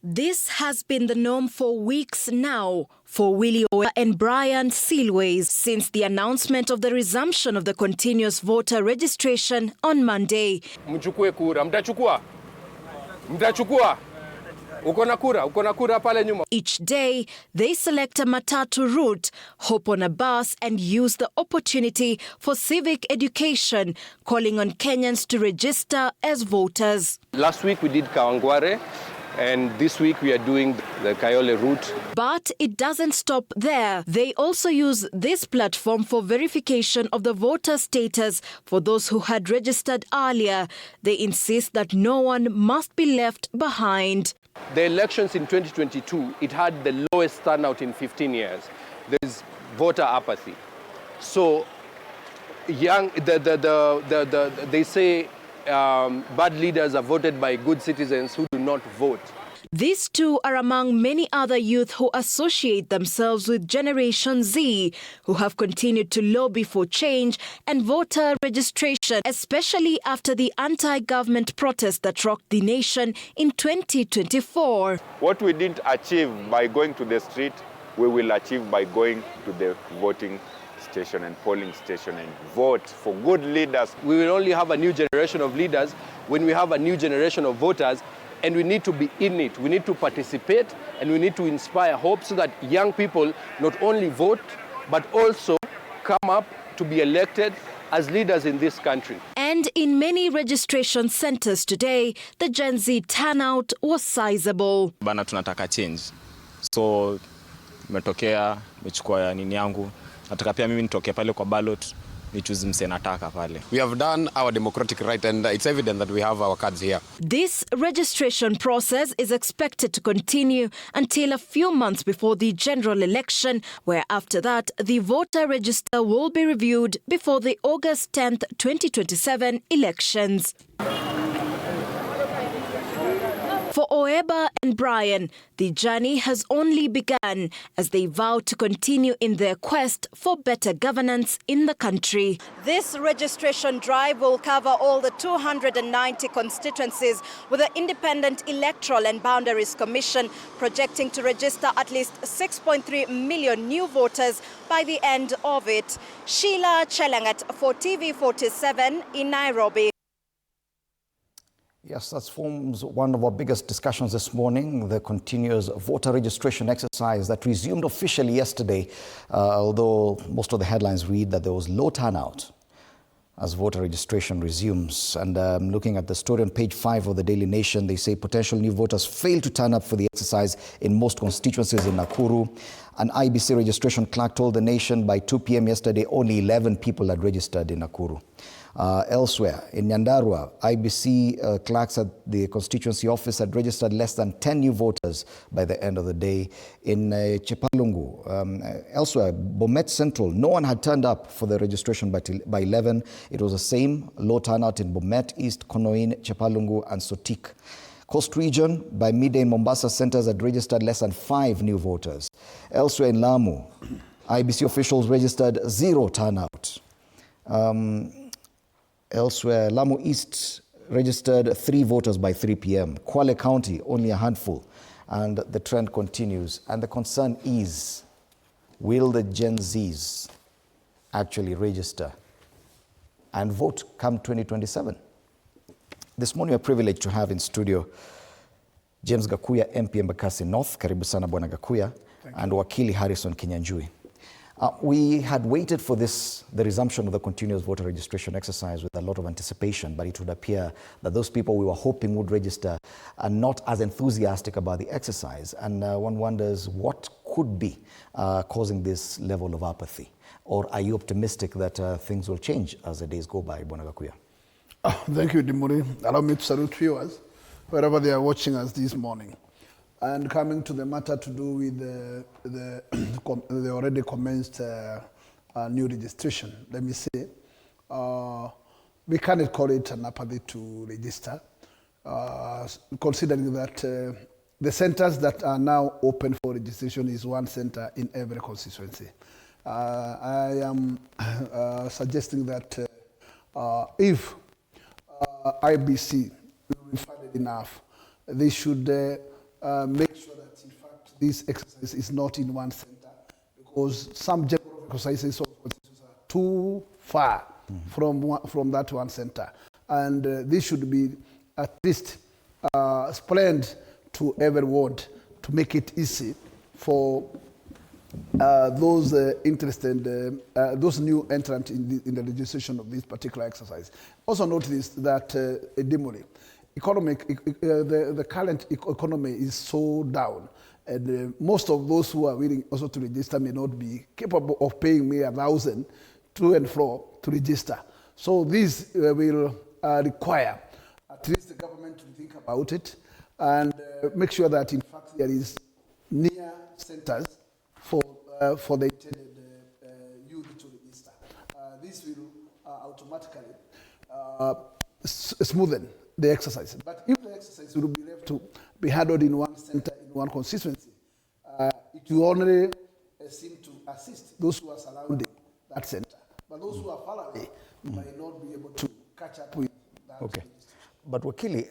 This has been the norm for weeks now for Willie and Brian Sealways since the announcement of the resumption of the continuous voter registration on Monday. Mchukue kura, mtachukua? Mtachukua. Uko na kura pale nyuma. Each day, they select a matatu route, hop on a bus and use the opportunity for civic education, calling on Kenyans to register as voters. Last week we did Kawangware, and this week we are doing the Kayole route. But it doesn't stop there. They also use this platform for verification of the voter status for those who had registered earlier. They insist that no one must be left behind. The elections in 2022, it had the lowest turnout in 15 years. There's voter apathy. So they say bad leaders are voted by good citizens who do not vote. These two are among many other youth who associate themselves with Generation Z, who have continued to lobby for change and voter registration, especially after the anti-government protest that rocked the nation in 2024. What we didn't achieve by going to the street, we will achieve by going to the voting station and polling station and vote for good leaders. We will only have a new generation of leaders when we have a new generation of voters, and we need to be in it. We need to participate, and we need to inspire hope so that young people not only vote, but also come up to be elected as leaders in this country. And in many registration centers today, the Gen Z turnout was sizable. Bana tunataka change. So metokea, mechukua nini yangu. Nataka pia mimi nitoke pale kwa ballot. We have done our democratic right, and it's evident that we have our cards here. This registration process is expected to continue until a few months before the general election, where after that, the voter register will be reviewed before the August 10th, 2027 elections. For Oeba and Brian, the journey has only begun as they vow to continue in their quest for better governance in the country. This registration drive will cover all the 290 constituencies, with the Independent Electoral and Boundaries Commission projecting to register at least 6.3 million new voters by the end of it. Sheila Chelangat for TV47 in Nairobi. Yes, that forms one of our biggest discussions this morning, the continuous voter registration exercise that resumed officially yesterday, although most of the headlines read that there was low turnout as voter registration resumes. And looking at the story on page 5 of the Daily Nation, they say potential new voters failed to turn up for the exercise in most constituencies in Nakuru. An IBC registration clerk told the Nation by 2 p.m. yesterday only 11 people had registered in Nakuru. Elsewhere, in Nyandarua, IBC clerks at the constituency office had registered less than 10 new voters by the end of the day. In Chepalungu, elsewhere, Bomet Central, no one had turned up for the registration by 11. It was the same low turnout in Bomet East, Konoin, Chepalungu, and Sotik. Coast Region, by midday in Mombasa, centers had registered less than 5 new voters. Elsewhere in Lamu, IBC officials registered 0 turnout. Elsewhere, Lamu East registered 3 voters by 3 p.m. Kwale County, only a handful. And the trend continues. And the concern is, will the Gen Zs actually register and vote come 2027? This morning, we're privileged to have in studio James Gakuya, MP Embakasi North. Karibu sana Bwana Gakuya. And Wakili Harrison Kinyanjui. We had waited for the resumption of the continuous voter registration exercise with a lot of anticipation, but it would appear that those people we were hoping would register are not as enthusiastic about the exercise. And one wonders what could be causing this level of apathy? Or are you optimistic that things will change as the days go by, Bwana Gakuya? Thank you, Dimuri. Allow me to salute viewers wherever they are watching us this morning. And coming to the matter to do with the already commenced new registration, let me say, we cannot call it an apathy to register, considering that the centers that are now open for registration is 1 center in every constituency. I am suggesting that if IBC will find it enough, they should make sure that, in fact, this exercise is not in 1 center, because some general exercises are too far from that 1 center. And this should be at least explained to everyone to make it easy for those interested, those new entrants in the registration of this particular exercise. Also notice that the current economy is so down, and most of those who are willing also to register may not be capable of paying me 1,000 to and fro to register. So this will require at least the government to think about it and make sure that in fact there is near centers for the intended youth to register. This will automatically smoothen the exercise. But if the exercise will be left to be handled in one center, in one constituency, it will only seem to assist those who are surrounding that center. But those who are far away might not be able to catch up with that. Okay. But Wakili,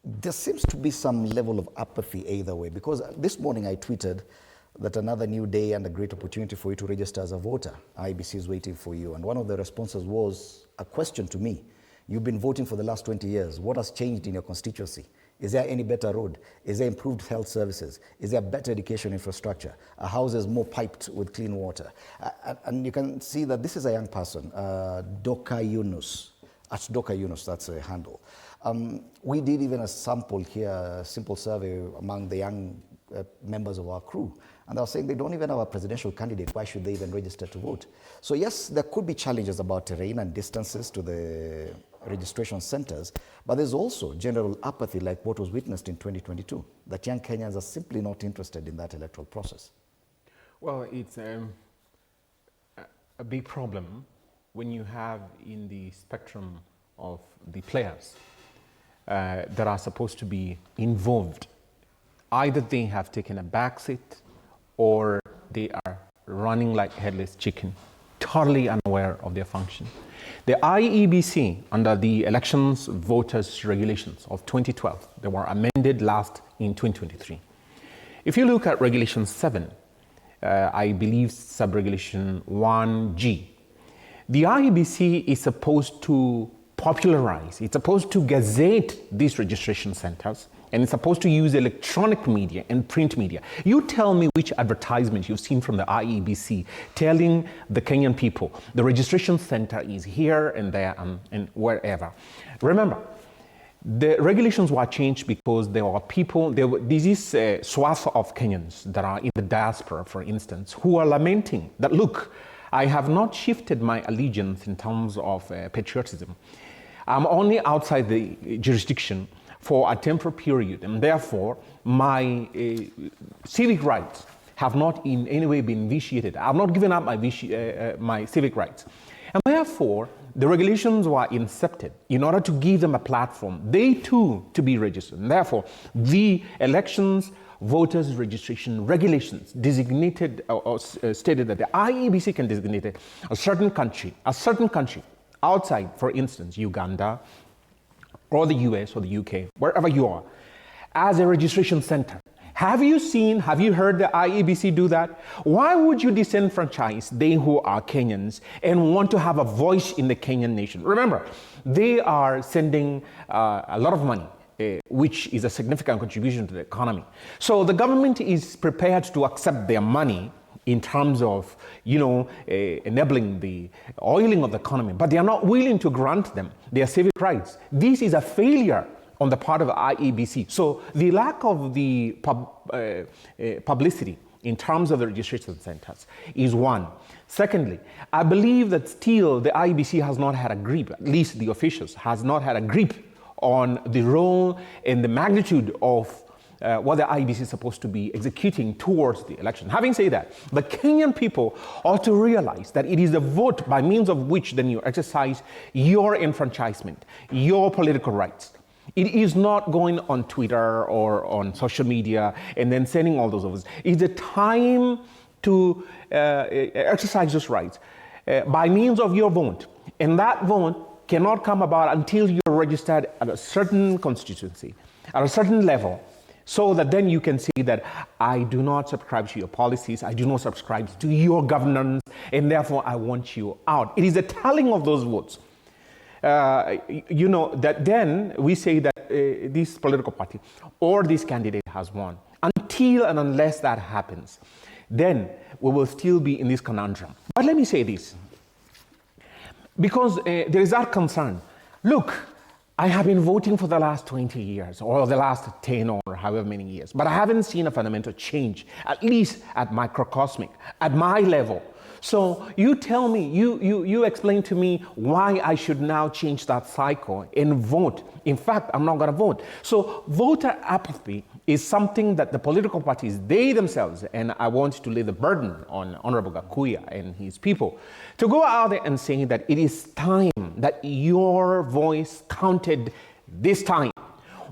there seems to be some level of apathy either way, because this morning I tweeted that another new day and a great opportunity for you to register as a voter. IEBC is waiting for you. And one of the responses was a question to me. You've been voting for the last 20 years. What has changed in your constituency? Is there any better road? Is there improved health services? Is there better education infrastructure? Are houses more piped with clean water? And you can see that this is a young person, Doka Yunus. At Doka Yunus, that's a handle. We did even a sample here, a simple survey among the young members of our crew. And they were saying they don't even have a presidential candidate. Why should they even register to vote? So yes, there could be challenges about terrain and distances to the registration centers, but there's also general apathy like what was witnessed in 2022, that young Kenyans are simply not interested in that electoral process. Well, it's a big problem when you have in the spectrum of the players that are supposed to be involved. Either they have taken a backseat or they are running like headless chicken, totally unaware of their function. The IEBC, under the Elections Voters Regulations of 2012, they were amended last in 2023. If you look at Regulation 7, I believe sub-regulation 1G, the IEBC is supposed to popularize, it's supposed to gazette these registration centers, and it's supposed to use electronic media and print media. You tell me which advertisement you've seen from the IEBC telling the Kenyan people the registration center is here and there and wherever. Remember, the regulations were changed because there were people, this is a swath of Kenyans that are in the diaspora, for instance, who are lamenting that, look, I have not shifted my allegiance in terms of patriotism. I'm only outside the jurisdiction for a temporary period, and therefore my civic rights have not in any way been vitiated. I have not given up my civic rights. And therefore, the regulations were incepted in order to give them a platform, they too, to be registered. And therefore, the elections voters registration regulations designated or stated that the IEBC can designate a certain country outside, for instance, Uganda, or the US or the UK, wherever you are, as a registration center. Have you heard the IEBC do that? Why would you disenfranchise they who are Kenyans and want to have a voice in the Kenyan nation? Remember, they are sending a lot of money, which is a significant contribution to the economy. So the government is prepared to accept their money in terms of, enabling the oiling of the economy, but they are not willing to grant them their civic rights. This is a failure on the part of the IEBC. So the lack of the publicity in terms of the registration centers is one. Secondly, I believe that still the IEBC has not had a grip, at least the officials has not had a grip on the role and the magnitude of what the IEBC is supposed to be executing towards the election. Having said that, the Kenyan people ought to realize that it is a vote by means of which then you exercise your enfranchisement, your political rights. It is not going on Twitter or on social media and then sending all those over. It's a time to exercise those rights by means of your vote. And that vote cannot come about until you're registered at a certain constituency, at a certain level, so that then you can say that I do not subscribe to your policies, I do not subscribe to your governance, and therefore I want you out. It is a tallying of those votes. you know, that then we say that this political party or this candidate has won. Until and unless that happens, then we will still be in this conundrum. But let me say this, because there is that concern. Look, I have been voting for the last 20 years, or the last 10 or however many years, but I haven't seen a fundamental change, at least at microcosmic, at my level. So you tell me, you explain to me why I should now change that cycle and vote. In fact, I'm not going to vote. So voter apathy is something that the political parties, they themselves, and I want to lay the burden on Honorable Gakuya and his people, to go out there and say that it is time that your voice counted this time.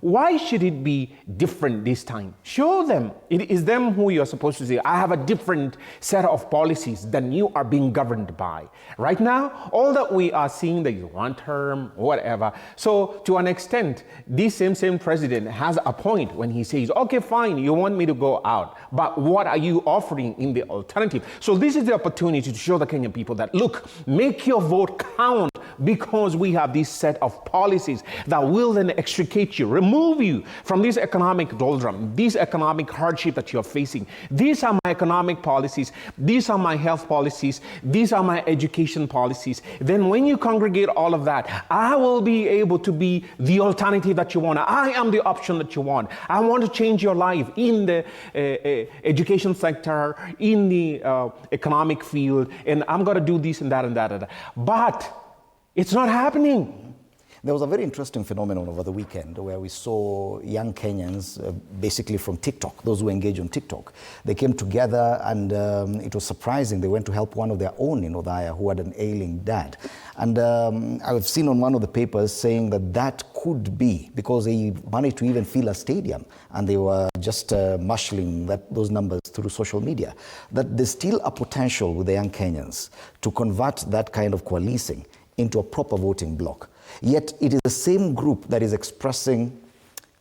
Why should it be different this time? Show them. It is them who you're supposed to say, I have a different set of policies than you are being governed by. Right now, all that we are seeing that is one term, whatever. So to an extent, this same president has a point when he says, okay, fine, you want me to go out, but what are you offering in the alternative? So this is the opportunity to show the Kenyan people that, look, make your vote count, because we have this set of policies that will then extricate you, remove you from this economic doldrum, this economic hardship that you're facing. These are my economic policies. These are my health policies. These are my education policies. Then when you congregate all of that, I will be able to be the alternative that you want. I am the option that you want. I want to change your life in the education sector, in the economic field, and I'm going to do this and that and that and that. But it's not happening. There was a very interesting phenomenon over the weekend where we saw young Kenyans, basically from TikTok, those who engage on TikTok. They came together and it was surprising. They went to help one of their own in Othaya who had an ailing dad. And I've seen on one of the papers saying that that could be because they managed to even fill a stadium and they were just marshalling those numbers through social media. That there's still a potential with the young Kenyans to convert that kind of coalescing into a proper voting bloc. Yet it is the same group that is expressing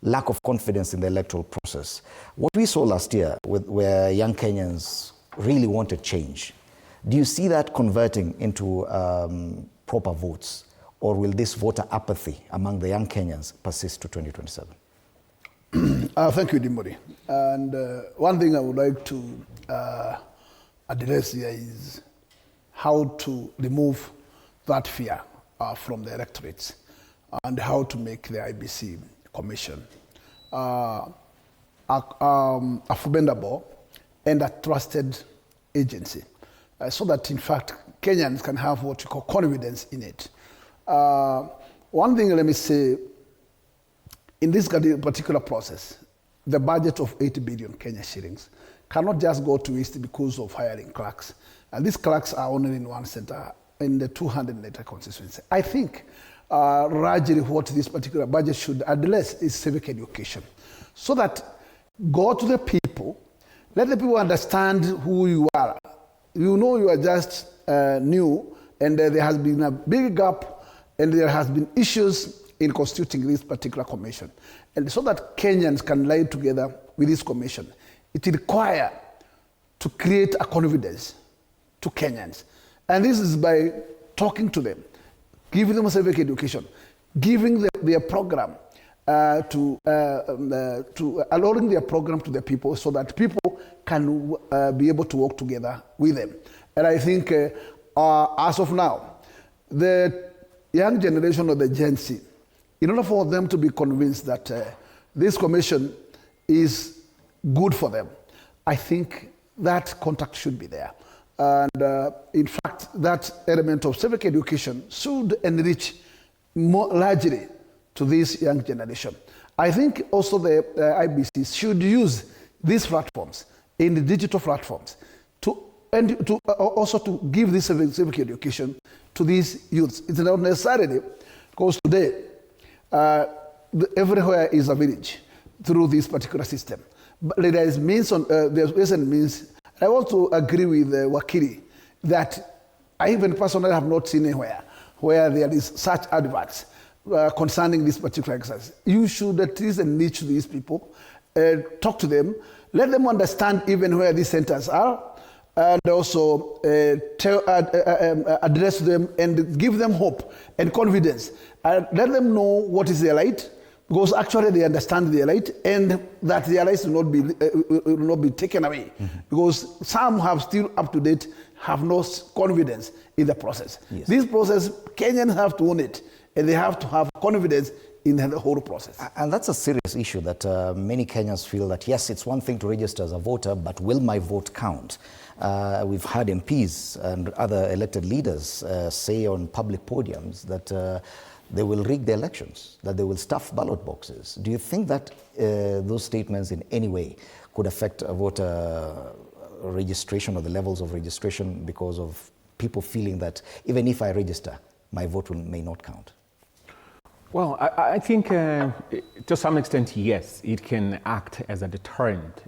lack of confidence in the electoral process. What we saw last year where young Kenyans really wanted change, do you see that converting into proper votes, or will this voter apathy among the young Kenyans persist to 2027? Thank you, Dimori. And one thing I would like to address here is how to remove that fear from the electorates and how to make the IBC Commission a formidable and a trusted agency so that, in fact, Kenyans can have what we call confidence in it. One thing, let me say, in this particular process, the budget of 80 billion Kenya shillings cannot just go to waste because of hiring clerks. And these clerks are only in one center, in the 200-letter constituency. I think largely what this particular budget should address is civic education, so that go to the people, let the people understand who you are. You know you are just new, and there has been a big gap, and there has been issues in constituting this particular commission. And so that Kenyans can lie together with this commission, it requires to create a confidence to Kenyans. And this is by talking to them, giving them civic education, giving their program, allowing their program to the people so that people can be able to work together with them. And I think as of now, the young generation of the Gen Z, in order for them to be convinced that this commission is good for them, I think that contact should be there. And in fact, that element of civic education should enrich more largely to this young generation. I think also the IBCs should use these platforms, in the digital platforms, to also to give this civic education to these youths. It's not necessarily because today everywhere is a village through this particular system. But there is means there's ways and means. I want to agree with Wakili that I even personally have not seen anywhere where there is such adverts concerning this particular exercise. You should at least niche these people, talk to them, let them understand even where these centers are, and also address them and give them hope and confidence. Let them know what is their right, because actually they understand their right, and that their rights will not be taken away. Because some have still up to date have no confidence in the process. Yes. This process, Kenyans have to own it, and they have to have confidence in the whole process. And that's a serious issue that many Kenyans feel that, yes, it's one thing to register as a voter, but will my vote count? We've had MPs and other elected leaders say on public podiums that they will rig the elections, that they will stuff ballot boxes. Do you think that those statements in any way could affect a voter registration or the levels of registration because of people feeling that even if I register, my vote may not count? Well, I think to some extent, yes, it can act as a deterrent,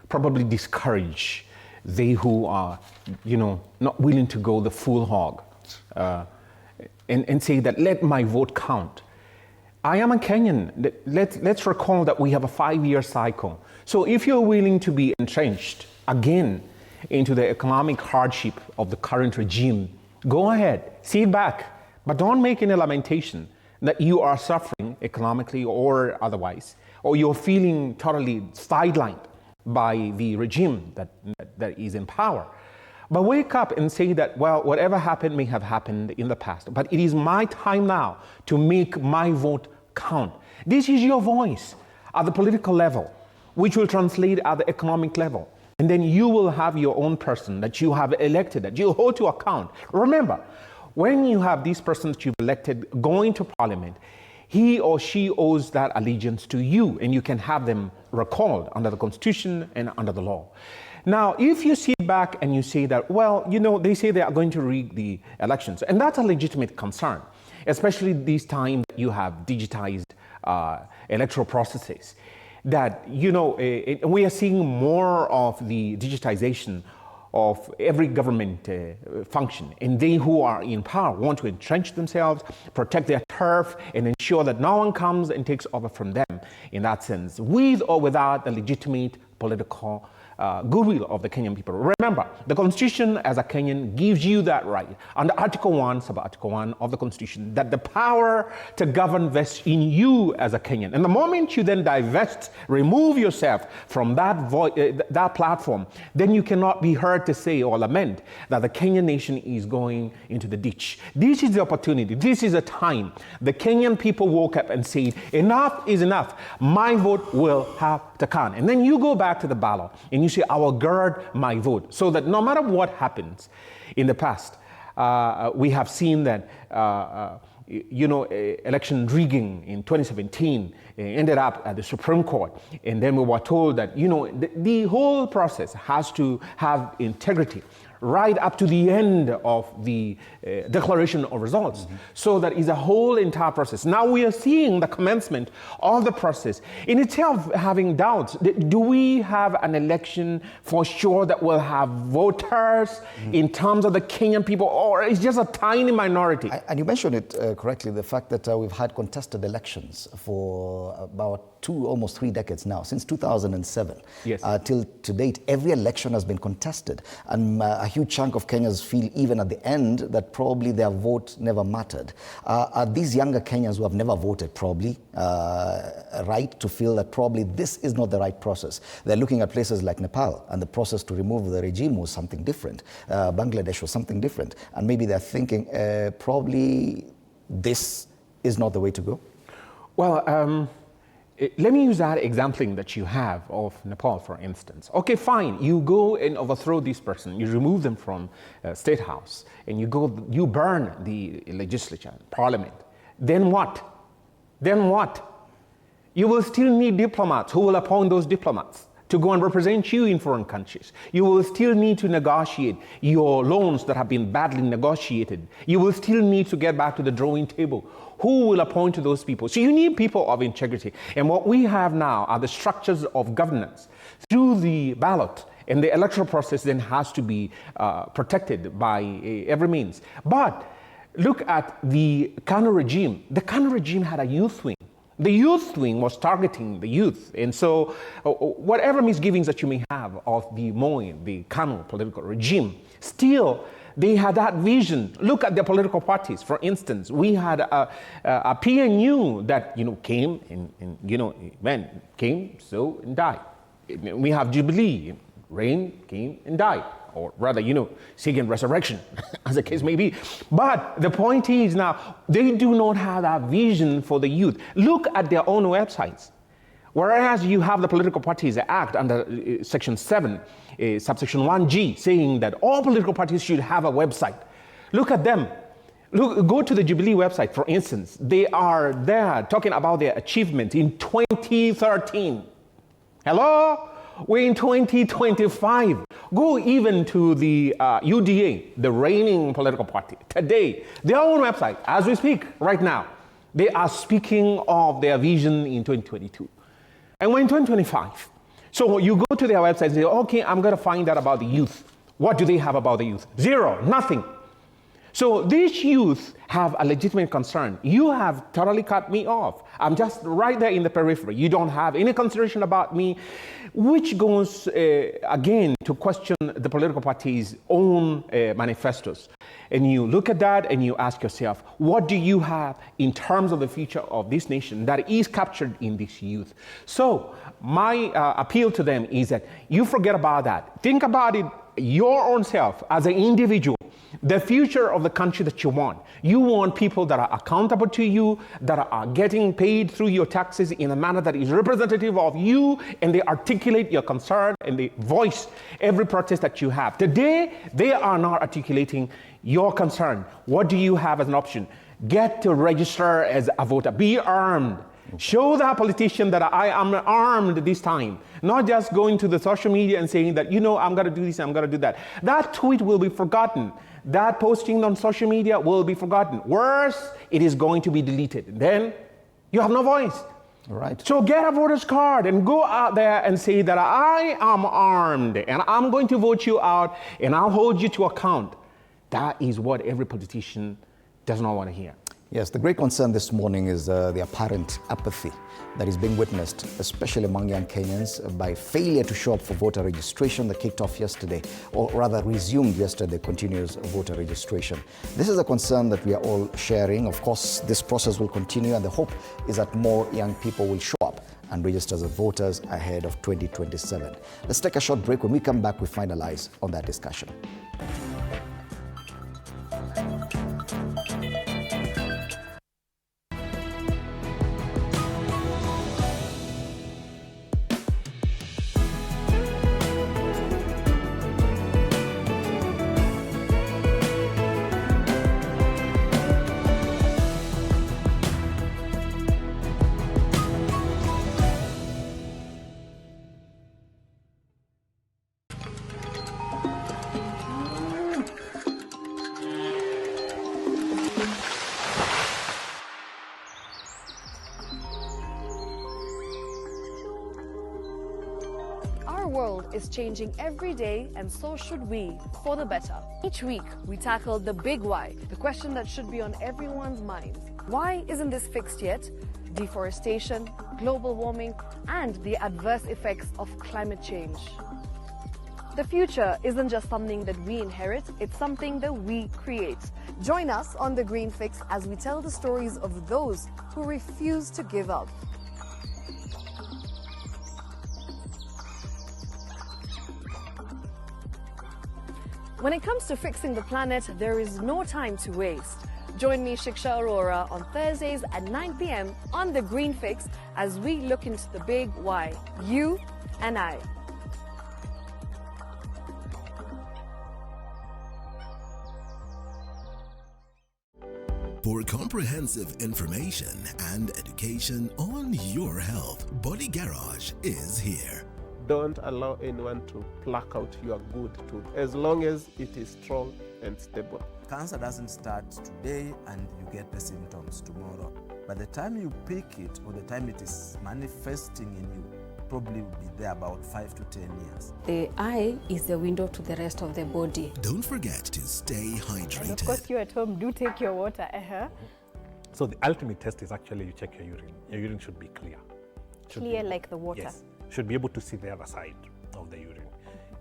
probably discourage they who are, not willing to go the full hog and say that let my vote count. I am a Kenyan. Let's recall that we have a 5-year cycle. So if you're willing to be entrenched again into the economic hardship of the current regime, go ahead, sit back, but don't make any lamentation that you are suffering economically or otherwise, or you're feeling totally sidelined by the regime that is in power. But wake up and say that, well, whatever happened may have happened in the past, but it is my time now to make my vote count. This is your voice at the political level, which will translate at the economic level. And then you will have your own person that you have elected, that you hold to account. Remember, when you have these persons that you've elected going to parliament, he or she owes that allegiance to you, and you can have them recalled under the Constitution and under the law. Now, if you sit back and you say that, well, they say they are going to rig the elections, and that's a legitimate concern, especially these times you have digitized electoral processes, that, we are seeing more of the digitization of every government function, and they who are in power want to entrench themselves, protect their turf, and ensure that no one comes and takes over from them in that sense, with or without the legitimate political goodwill of the Kenyan people. Remember, the Constitution as a Kenyan gives you that right under Article 1, Sub-Article 1 of the Constitution, that the power to govern vests in you as a Kenyan. And the moment you then divest, remove yourself from that platform, then you cannot be heard to say or lament that the Kenyan nation is going into the ditch. This is the opportunity. This is a time. The Kenyan people woke up and said, enough is enough. My vote will have to count. And then you go back to the ballot and you say, I will guard my vote, so that no matter what happens in the past, we have seen that, election rigging in 2017 ended up at the Supreme Court. And then we were told that, the whole process has to have integrity right up to the end of the declaration of results. So that is a whole entire process. Now we are seeing the commencement of the process. In itself, having doubts, do we have an election for sure that will have voters in terms of the Kenyan people, or it's just a tiny minority? And you mentioned it correctly, the fact that we've had contested elections for about almost 3 decades now, since 2007. Yes. Till to date, every election has been contested. And a huge chunk of Kenyans feel, even at the end, that probably their vote never mattered. Are these younger Kenyans who have never voted probably right to feel that probably this is not the right process? They're looking at places like Nepal, and the process to remove the regime was something different. Bangladesh was something different. And maybe they're thinking, probably this is not the way to go? Well, let me use that example that you have of Nepal, for instance. Okay, fine, you go and overthrow this person, you remove them from State House, and you burn the legislature, parliament. Then what? Then what? You will still need diplomats who will appoint those diplomats to go and represent you in foreign countries. You will still need to negotiate your loans that have been badly negotiated. You will still need to get back to the drawing table. Who will appoint to those people? So you need people of integrity. And what we have now are the structures of governance through the ballot. And the electoral process then has to be protected by every means. But look at the Kanu regime. The Kanu regime had a youth wing The youth wing was targeting the youth. And so whatever misgivings that you may have of the Moi, the Kanu political regime, still they had that vision. Look at their political parties. For instance, we had a PNU that, came and, came, so, and died. We have Jubilee, reign, came, and died. Or rather, SIGNET resurrection, as the case may be. But the point is now, they do not have that vision for the youth. Look at their own websites. Whereas you have the Political Parties Act under Section 7, subsection 1G, saying that all political parties should have a website. Look at them. Go to the Jubilee website, for instance. They are there talking about their achievement in 2013. Hello? We're in 2025. Go even to the UDA, the reigning political party. Today, their own website, as we speak right now, they are speaking of their vision in 2022. And we're in 2025. So you go to their website and say, okay, I'm going to find out about the youth. What do they have about the youth? Zero, nothing. So these youth have a legitimate concern. You have totally cut me off. I'm just right there in the periphery. You don't have any consideration about me, which goes, again, to question the political party's own manifestos. And you look at that and you ask yourself, what do you have in terms of the future of this nation that is captured in this youth? So my appeal to them is that you forget about that. Think about it your own self as an individual. The future of the country that you want. You want people that are accountable to you, that are getting paid through your taxes in a manner that is representative of you, and they articulate your concern and they voice every protest that you have. Today, they are not articulating your concern. What do you have as an option? Get to register as a voter. Be armed. Show that politician that I am armed this time. Not just going to the social media and saying that, I'm going to do this, I'm going to do that. That tweet will be forgotten. That posting on social media will be forgotten. Worse, it is going to be deleted. Then you have no voice. All right. So get a voter's card and go out there and say that I am armed and I'm going to vote you out and I'll hold you to account. That is what every politician does not want to hear. Yes, the great concern this morning is the apparent apathy that is being witnessed, especially among young Kenyans, by failure to show up for voter registration that kicked off yesterday, or rather resumed yesterday, continuous voter registration. This is a concern that we are all sharing. Of course, this process will continue, and the hope is that more young people will show up and register as voters ahead of 2027. Let's take a short break. When we come back, we finalize on that discussion. Is changing every day, and so should we, for the better. Each week, we tackle the big why, the question that should be on everyone's minds. Why isn't this fixed yet? Deforestation, global warming, and the adverse effects of climate change. The future isn't just something that we inherit, it's something that we create. Join us on The Green Fix as we tell the stories of those who refuse to give up. When it comes to fixing the planet, there is no time to waste. Join me, Shiksha Arora, on Thursdays at 9 p.m. on The Green Fix as we look into the big why, you and I. For comprehensive information and education on your health, Body Garage is here. Don't allow anyone to pluck out your good tooth as long as it is strong and stable. Cancer doesn't start today and you get the symptoms tomorrow. By the time you pick it or the time it is manifesting in you, probably will be there about 5 to 10 years. The eye is the window to the rest of the body. Don't forget to stay hydrated. And of course, you at home do take your water. So the ultimate test is actually you check your urine. Your urine should be clear. Clear like the water? Yes. Should be able to see the other side of the urine.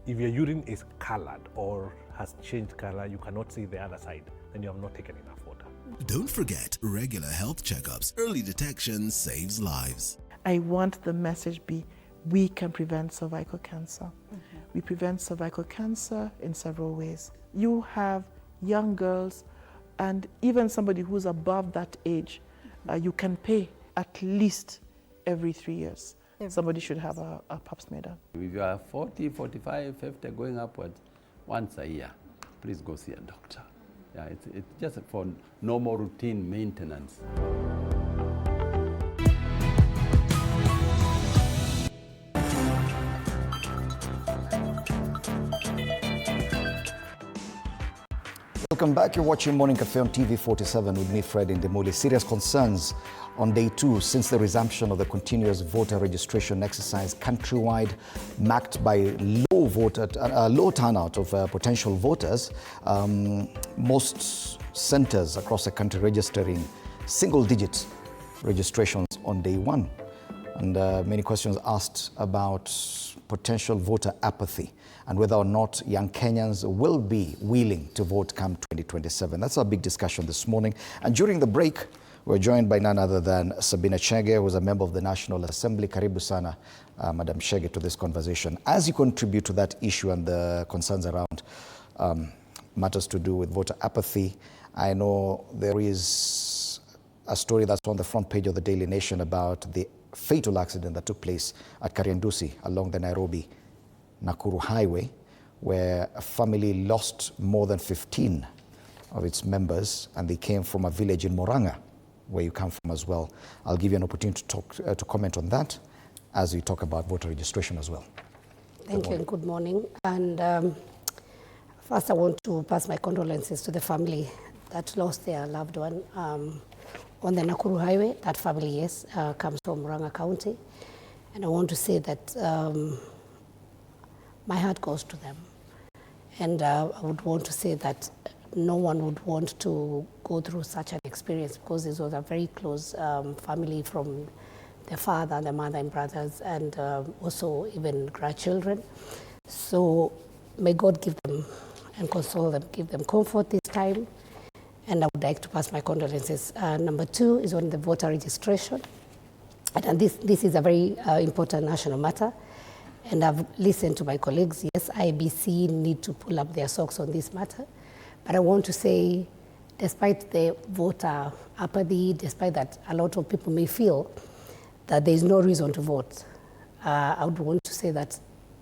If your urine is colored or has changed color, you cannot see the other side, then you have not taken enough water. Don't forget regular health checkups. Early detection saves lives. I want the message be, we can prevent cervical cancer. We prevent cervical cancer in several ways. You have young girls and even somebody who's above that age, you can pay at least every 3 years. Somebody should have a pap smear done. If you are 40, 45, 50, going upwards, once a year, please go see a doctor. Yeah, it's just for normal routine maintenance. Welcome back. You're watching Morning Cafe on TV 47 with me, Fred Indemoli. Serious concerns on day 2 since the resumption of the continuous voter registration exercise countrywide, marked by low turnout of potential voters. Most centers across the country registering single-digit registrations on day 1. And many questions asked about potential voter apathy and whether or not young Kenyans will be willing to vote come 2027. That's our big discussion this morning. And during the break, we're joined by none other than Sabina Chege, who is a member of the National Assembly. Karibu sana, Madam Chege, to this conversation. As you contribute to that issue and the concerns around matters to do with voter apathy, I know there is a story that's on the front page of the Daily Nation about the fatal accident that took place at Kariandusi along the Nairobi-Nakuru highway, where a family lost more than 15 of its members, and they came from a village in Moranga, where you come from as well. I'll give you an opportunity to comment on that as we talk about voter registration as well. Thank you and good morning. And first I want to pass my condolences to the family that lost their loved one on the Nakuru highway. That family, yes, comes from Moranga County. And I want to say that my heart goes to them. And I would want to say that no one would want to go through such an experience, because this was a very close family, from the father, the mother and brothers, and also even grandchildren. So may God give them and console them, give them comfort this time. And I would like to pass my condolences. Number 2 is on the voter registration. And this is a very important national matter. And I've listened to my colleagues. Yes, IEBC need to pull up their socks on this matter. But I want to say, despite the voter apathy, despite that a lot of people may feel that there is no reason to vote, I would want to say that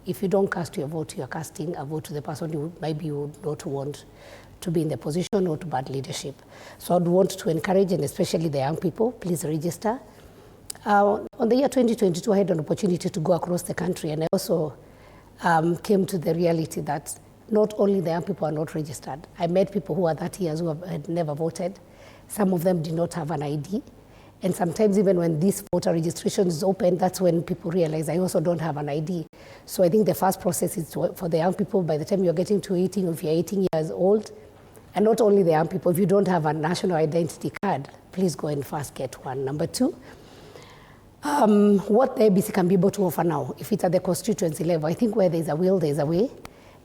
if you don't cast your vote, you are casting a vote to the person you maybe you would not want to be in the position or to bad leadership. So I'd want to encourage, and especially the young people, please register. On the year 2022, I had an opportunity to go across the country, and I also came to the reality that not only the young people are not registered. I met people who are 30 years who had never voted. Some of them did not have an ID. And sometimes even when this voter registration is open, that's when people realize I also don't have an ID. So I think the first process is for the young people, by the time you're getting to 18, or if you're 18 years old, and not only the young people, if you don't have a national identity card, please go and first get one. Number 2, what the ABC can be able to offer now, if it's at the constituency level, I think where there's a will, there's a way.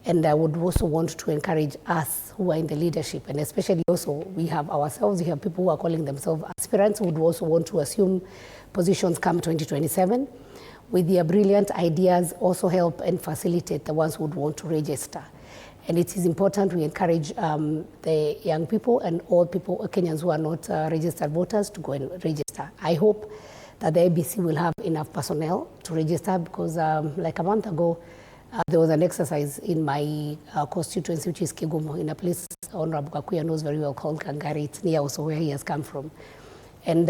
And I would also want to encourage us who are in the leadership, and especially also we have ourselves, we have people who are calling themselves aspirants who would also want to assume positions come 2027, with their brilliant ideas also help and facilitate the ones who would want to register. And it is important we encourage the young people and all people, Kenyans who are not registered voters, to go and register. I hope that the ABC will have enough personnel to register, because like a month ago, there was an exercise in my constituency, which is Kigumo, in a place Honorable Kakuya knows very well, called Kangari. It's near also where he has come from. And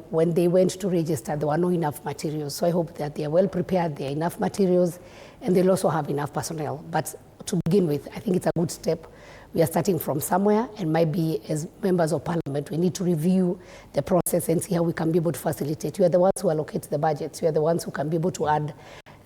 when they went to register, there were not enough materials. So I hope that they are well prepared, there are enough materials, and they'll also have enough personnel. But to begin with, I think it's a good step. We are starting from somewhere, and maybe as members of parliament, we need to review the process and see how we can be able to facilitate. You are the ones who allocate the budgets. You are the ones who can be able to add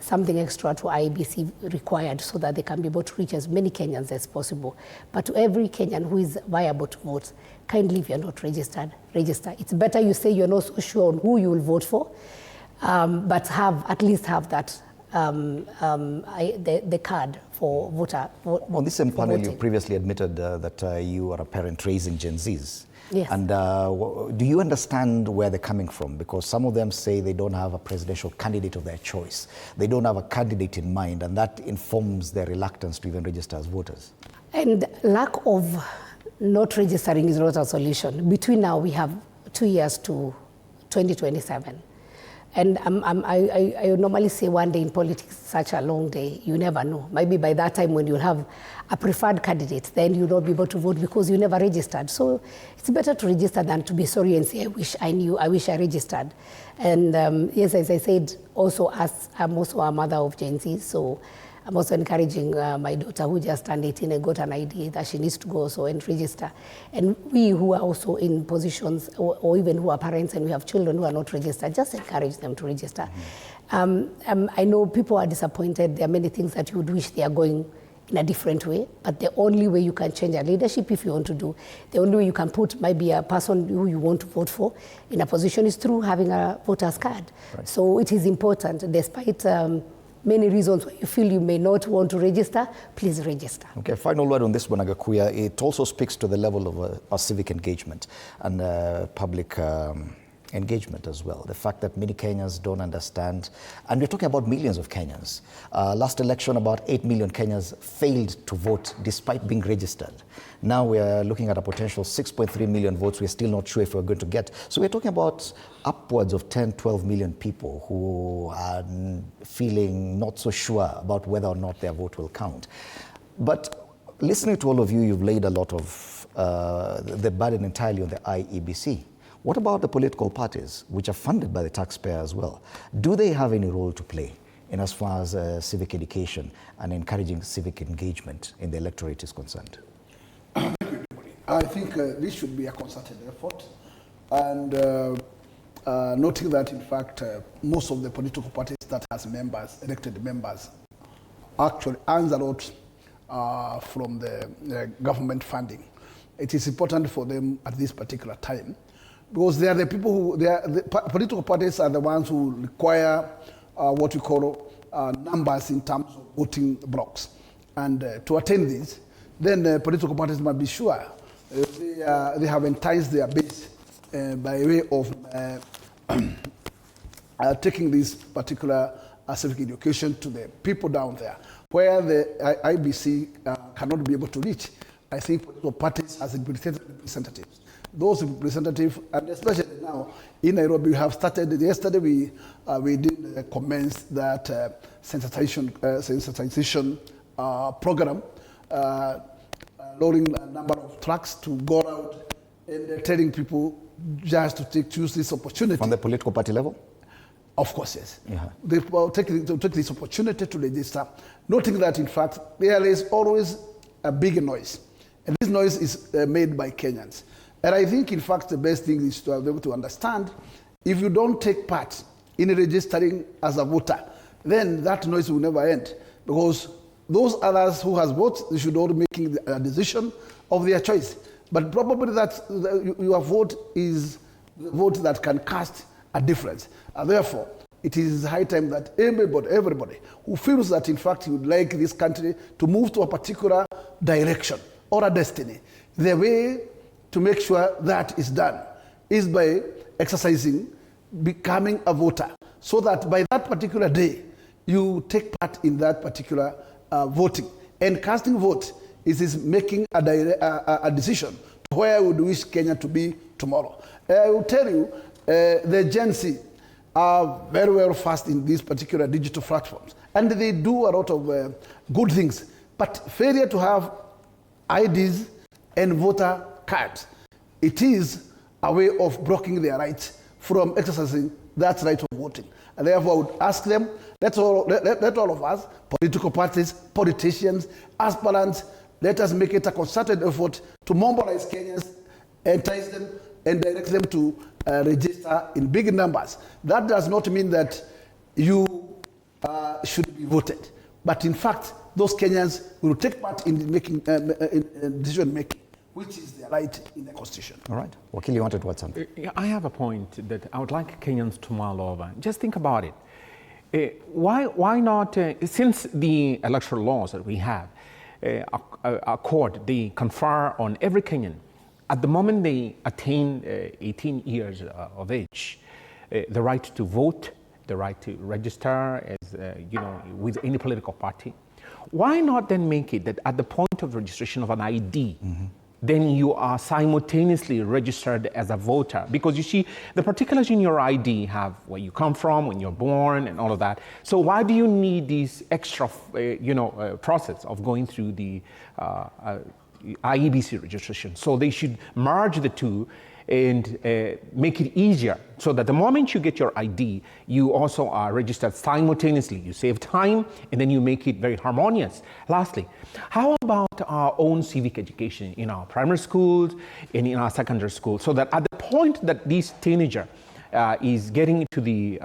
something extra to IEBC required so that they can be able to reach as many Kenyans as possible. But to every Kenyan who is viable to vote, kindly, if you're not registered, register. It's better you say you're not so sure on who you will vote for, but at least have that the card for voter. On this same panel, you previously admitted that you are a parent raising Gen Zs. Yes. And do you understand where they're coming from? Because some of them say they don't have a presidential candidate of their choice. They don't have a candidate in mind, and that informs their reluctance to even register as voters. And lack of not registering is not a solution. Between now, we have 2 years to 2027. And I normally say one day in politics, such a long day, you never know. Maybe by that time when you have a preferred candidate, then you'll not be able to vote because you never registered. So it's better to register than to be sorry and say, I wish I knew, I wish I registered. And yes, as I said, also I'm also a mother of Gen Z, so I'm also encouraging my daughter who just turned 18 and got an ID that she needs to go also and register. And we who are also in positions or even who are parents and we have children who are not registered, just encourage them to register. I know people are disappointed. There are many things that you would wish they are going in a different way, but the only way you can change a leadership if you want to do, the only way you can put maybe a person who you want to vote for in a position is through having a voter's card. Right. So it is important, despite many reasons why you feel you may not want to register, please register. Okay, final word on this one, Agakuya. It also speaks to the level of our civic engagement and public engagement as well. The fact that many Kenyans don't understand, and we're talking about millions of Kenyans. Last election, about 8 million Kenyans failed to vote despite being registered. Now we're looking at a potential 6.3 million votes we're still not sure if we're going to get. So we're talking about upwards of 10, 12 million people who are feeling not so sure about whether or not their vote will count. But listening to all of you, you've laid a lot of the burden entirely on the IEBC. What about the political parties, which are funded by the taxpayer as well? Do they have any role to play in as far as civic education and encouraging civic engagement in the electorate is concerned? I think this should be a concerted effort. And noting that, in fact, most of the political parties that has members, elected members, actually earns a lot from the government funding. It is important for them at this particular time, because they are the people who, the political parties are the ones who require what we call numbers in terms of voting blocks. And to attain this, then political parties must be sure they have enticed their base by way of taking this particular civic education to the people down there, where the IBC cannot be able to reach. I think political parties as representatives. Those representatives, and especially now in Nairobi, we have started, yesterday we did commence that sensitization program, loading a number of trucks to go out and telling people just to choose this opportunity. From the political party level? Of course, yes. Yeah. They will take this opportunity to register, noting that, in fact, there is always a big noise. And this noise is made by Kenyans. And I think, in fact, the best thing is to be able to understand, if you don't take part in registering as a voter, then that noise will never end. Because those others who has voted, they should all be making a decision of their choice. But probably that your vote is the vote that can cast a difference. And therefore, it is high time that everybody who feels that, in fact, he would like this country to move to a particular direction or a destiny, the way to make sure that is done is by exercising, becoming a voter, so that by that particular day, you take part in that particular voting. And casting vote is making a decision to where would wish Kenya to be tomorrow. I will tell you, the Gen Z are very well fast in these particular digital platforms, and they do a lot of good things. But failure to have IDs and voter cards, it is a way of blocking their rights from exercising that right of voting. And therefore, I would ask them, let all of us, political parties, politicians, aspirants, let us make it a concerted effort to mobilize Kenyans, entice them, and direct them to register in big numbers. That does not mean that you should be voted. But in fact, those Kenyans will take part in making in decision making, which is their right in the Constitution. All right. Wakili, you wanted to add something? I have a point that I would like Kenyans to mull over. Just think about it. Why not, since the electoral laws that we have they confer on every Kenyan, at the moment they attain 18 years of age, the right to vote, the right to register as, with any political party. Why not then make it that at the point of registration of an ID, then you are simultaneously registered as a voter? Because you see, the particulars in your ID have where you come from, when you're born, and all of that. So why do you need this extra, process of going through the IEBC registration? So they should merge the two and make it easier so that the moment you get your ID, you also are registered simultaneously. You save time and then you make it very harmonious. Lastly, how about our own civic education in our primary schools and in our secondary schools, so that at the point that this teenager is getting to the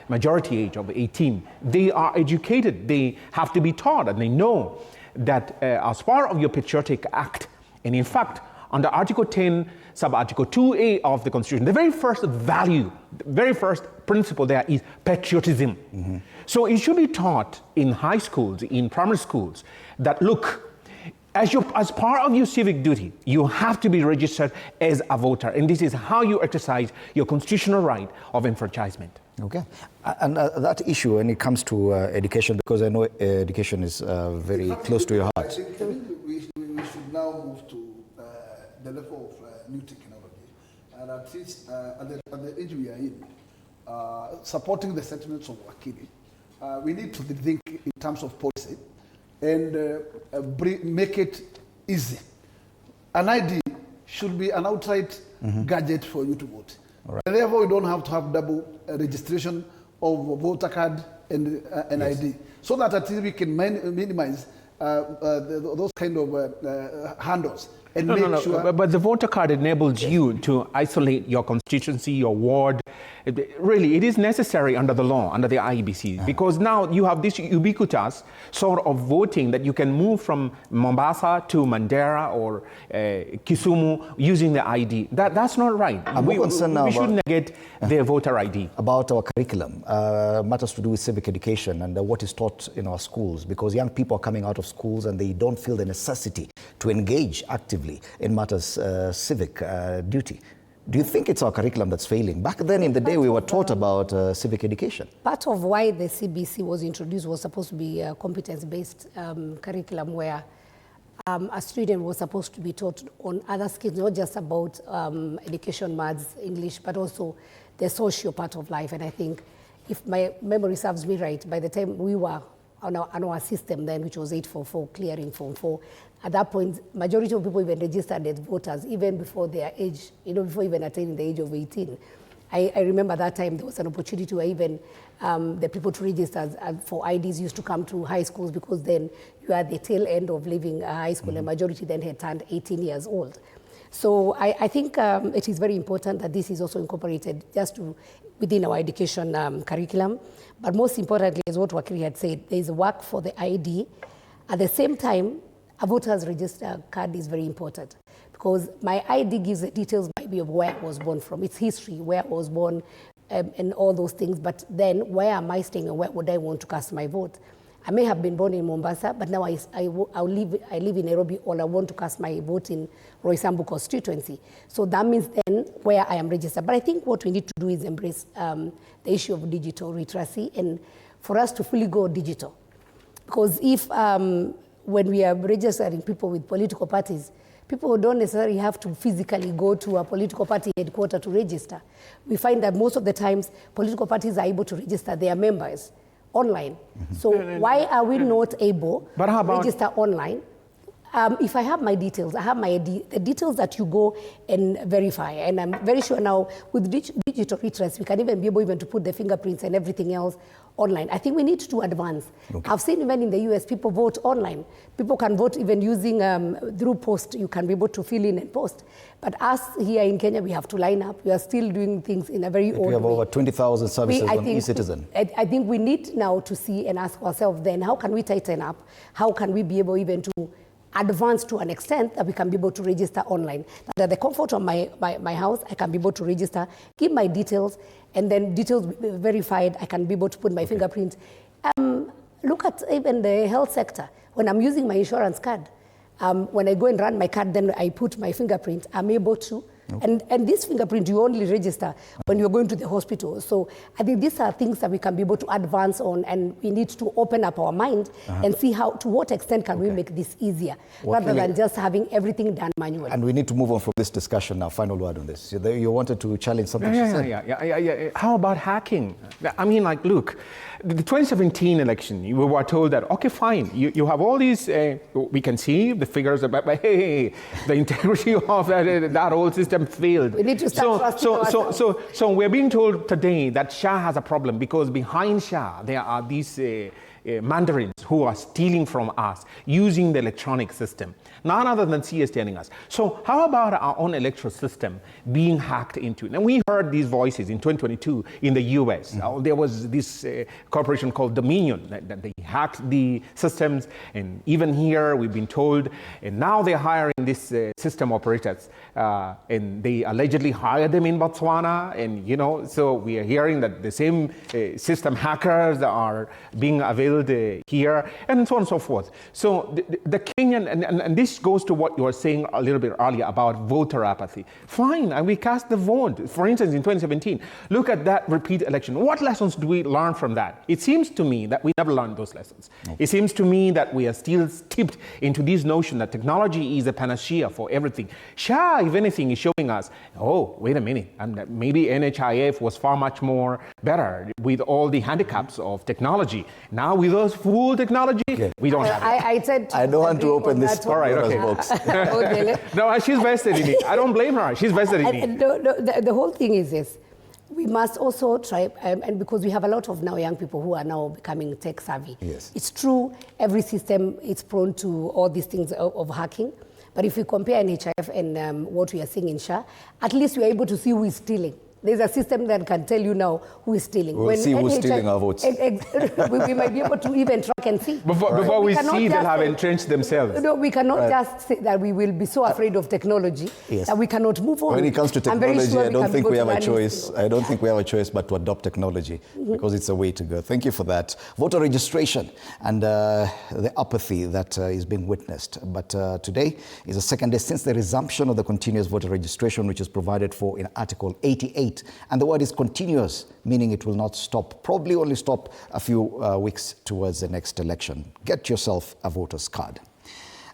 majority age of 18, they are educated, they have to be taught, and they know that as part of your patriotic act, and in fact, under Article 10, Sub-Article 2A of the Constitution, the very first value, the very first principle there is patriotism. So it should be taught in high schools, in primary schools, that look, as part of your civic duty, you have to be registered as a voter, and this is how you exercise your constitutional right of enfranchisement. Okay. And that issue when it comes to education, because I know education is very close to your heart. I think we should now move to the level of new technology, and at least at the age we are in, supporting the sentiments of Wakili, we need to think in terms of policy and make it easy. An ID should be an outright gadget for you to vote. Right. And therefore, we don't have to have double registration of a voter card and an ID, so that at least we can minimize those kind of handles. And sure. But the voter card enables you to isolate your constituency, your ward. Really, it is necessary under the law, under the IEBC, because now you have this ubiquitous sort of voting that you can move from Mombasa to Mandera or Kisumu using the ID. That's not right. We shouldn't get their voter ID. About our curriculum, matters to do with civic education and what is taught in our schools, because young people are coming out of schools and they don't feel the necessity to engage actively in matters civic duty. Do you think it's our curriculum that's failing? Back then in the day, we were taught about civic education. Part of why the CBC was introduced was supposed to be a competence-based curriculum where a student was supposed to be taught on other skills, not just about education, maths, English, but also the social part of life. And I think, if my memory serves me right, by the time we were on our system then, which was 844, clearing Form 4, at that point, majority of people even registered as voters, even before their age, before even attaining the age of 18. I remember that time there was an opportunity where even the people to register for IDs used to come to high schools, because then you are at the tail end of leaving high school, and majority then had turned 18 years old. So I think it is very important that this is also incorporated just within our education curriculum. But most importantly, as what Wakili had said, there is work for the ID. At the same time, a voter's register card is very important, because my ID gives the details maybe of where I was born from, its history, where I was born, and all those things. But then where am I staying and where would I want to cast my vote? I may have been born in Mombasa, but now I live in Nairobi, or I want to cast my vote in Roysambu constituency. So that means then where I am registered. But I think what we need to do is embrace the issue of digital literacy, and for us to fully go digital. Because if when we are registering people with political parties, people don't necessarily have to physically go to a political party headquarters to register. We find that most of the times political parties are able to register their members online. So why are we not able to register online? If I have my details, I have my ID, the details that you go and verify. And I'm very sure now with digital literacy, we can even be able even to put the fingerprints and everything else online. I think we need to advance. Okay. I've seen even in the US, people vote online. People can vote even using through post. You can be able to fill in and post. But us here in Kenya, we have to line up. We are still doing things in a very old way. We have over 20,000 services on e-citizen. I think we need now to see and ask ourselves then, how can we tighten up? How can we be able even to advance to an extent that we can be able to register online? That at the comfort of my house, I can be able to register, give my details, and then details verified, I can be able to put my fingerprint. Look at even the health sector. When I'm using my insurance card, when I go and run my card, then I put my fingerprint, I'm able to. Okay. And this fingerprint, you only register when you're going to the hospital. So I think these are things that we can be able to advance on, and we need to open up our mind and see how, to what extent can we make this easier, rather than just having everything done manually. And we need to move on from this discussion now. Final word on this. You wanted to challenge something she said? Yeah. How about hacking? I mean, like, look, the 2017 election, we were told that, okay, fine, you have all these, we can see the figures, but hey, the integrity of that whole system failed. We need to start so we're being told today that Shah has a problem because behind Shah there are these mandarins who are stealing from us using the electronic system. None other than CS telling us. So how about our own electoral system being hacked into? And we heard these voices in 2022 in the US. There was this corporation called Dominion that they hacked the systems, and even here we've been told, and now they're hiring these system operators, and they allegedly hired them in Botswana, and so we are hearing that the same system hackers are being availed here, and so on and so forth. So the Kenyan, and this goes to what you were saying a little bit earlier about voter apathy. Fine, and we cast the vote. For instance, in 2017, look at that repeat election. What lessons do we learn from that? It seems to me that we never learned those lessons. Okay. It seems to me that we are still steeped into this notion that technology is a panacea for everything. Shah, if anything, is showing us, oh, wait a minute, maybe NHIF was far much more better with all the handicaps of technology. Now with those full technology, we don't have it. I don't want to open this box. No, she's vested in it. I don't blame her. She's vested in it. The whole thing is this. We must also try, and because we have a lot of now young people who are now becoming tech savvy. Yes. It's true, every system is prone to all these things of hacking. But if we compare NHIF and what we are seeing in SHA, at least we are able to see who is stealing. There's a system that can tell you now who is stealing. We'll see who's stealing our votes. We might be able to even track and see. Before we see, they'll have entrenched themselves. No, we cannot just say that we will be so afraid of technology that we cannot move on. When it comes to technology, I don't think we have a choice. I don't think we have a choice but to adopt technology because it's a way to go. Thank you for that. Voter registration and the apathy that is being witnessed. But today is the second day since the resumption of the continuous voter registration, which is provided for in Article 88. And the word is continuous, meaning it will not stop, probably only stop a few weeks towards the next election. Get yourself a voter's card.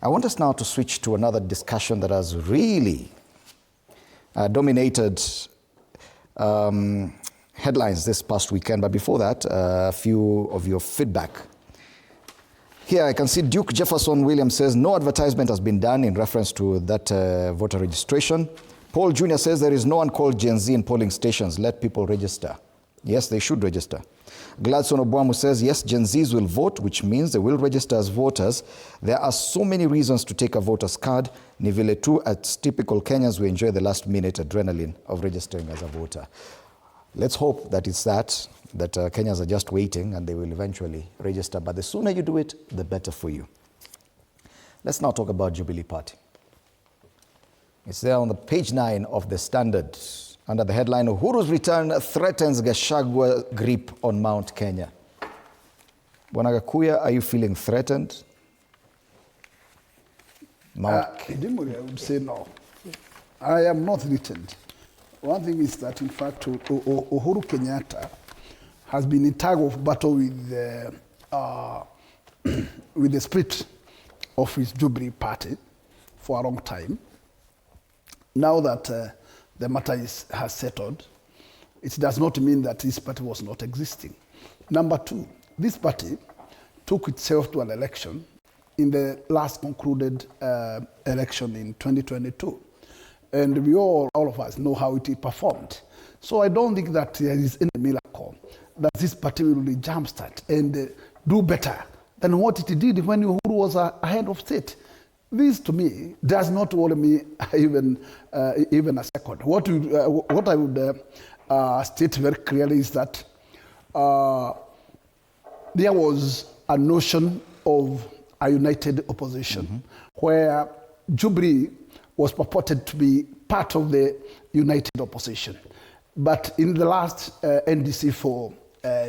I want us now to switch to another discussion that has really dominated headlines this past weekend. But before that, a few of your feedback. Here I can see Duke Jefferson Williams says no advertisement has been done in reference to that voter registration. Paul Jr. says there is no one called Gen Z in polling stations. Let people register. Yes, they should register. Gladson Obwamu says, yes, Gen Zs will vote, which means they will register as voters. There are so many reasons to take a voter's card. Nivile too, as typical Kenyans, we enjoy the last-minute adrenaline of registering as a voter. Let's hope that it's that Kenyans are just waiting and they will eventually register. But the sooner you do it, the better for you. Let's now talk about Jubilee Party. It's there on the page 9 of the Standard under the headline, Uhuru's return threatens Gachagua grip on Mount Kenya. Bwana Gakuya, are you feeling threatened? I would say no. I am not threatened. One thing is that, in fact, Uhuru Kenyatta has been in tug of battle with the split of his Jubilee Party for a long time. Now that the matter has settled, it does not mean that this party was not existing. Number two, this party took itself to an election in the last concluded election in 2022. And we all of us know how it performed. So I don't think that there is any miracle that this party will really jumpstart and do better than what it did when Uhuru was a head of state. This, to me, does not worry me even a second. What I would state very clearly is that there was a notion of a united opposition where Jubilee was purported to be part of the united opposition. But in the last NDC for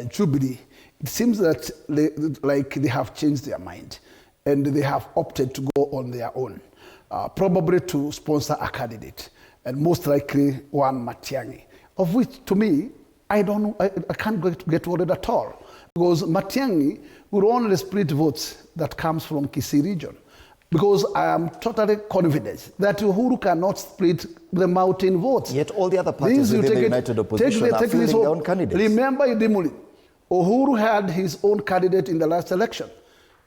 Jubilee, it seems that they have changed their mind and they have opted to go on their own, probably to sponsor a candidate, and most likely one Matiang'i, of which, to me, I can't get worried at all, because Matiang'i will only split votes that comes from Kisii region, because I am totally confident that Uhuru cannot split the mountain votes. Yet all the other parties within the united opposition are fielding their own candidates. Remember, Idimuli, Uhuru had his own candidate in the last election.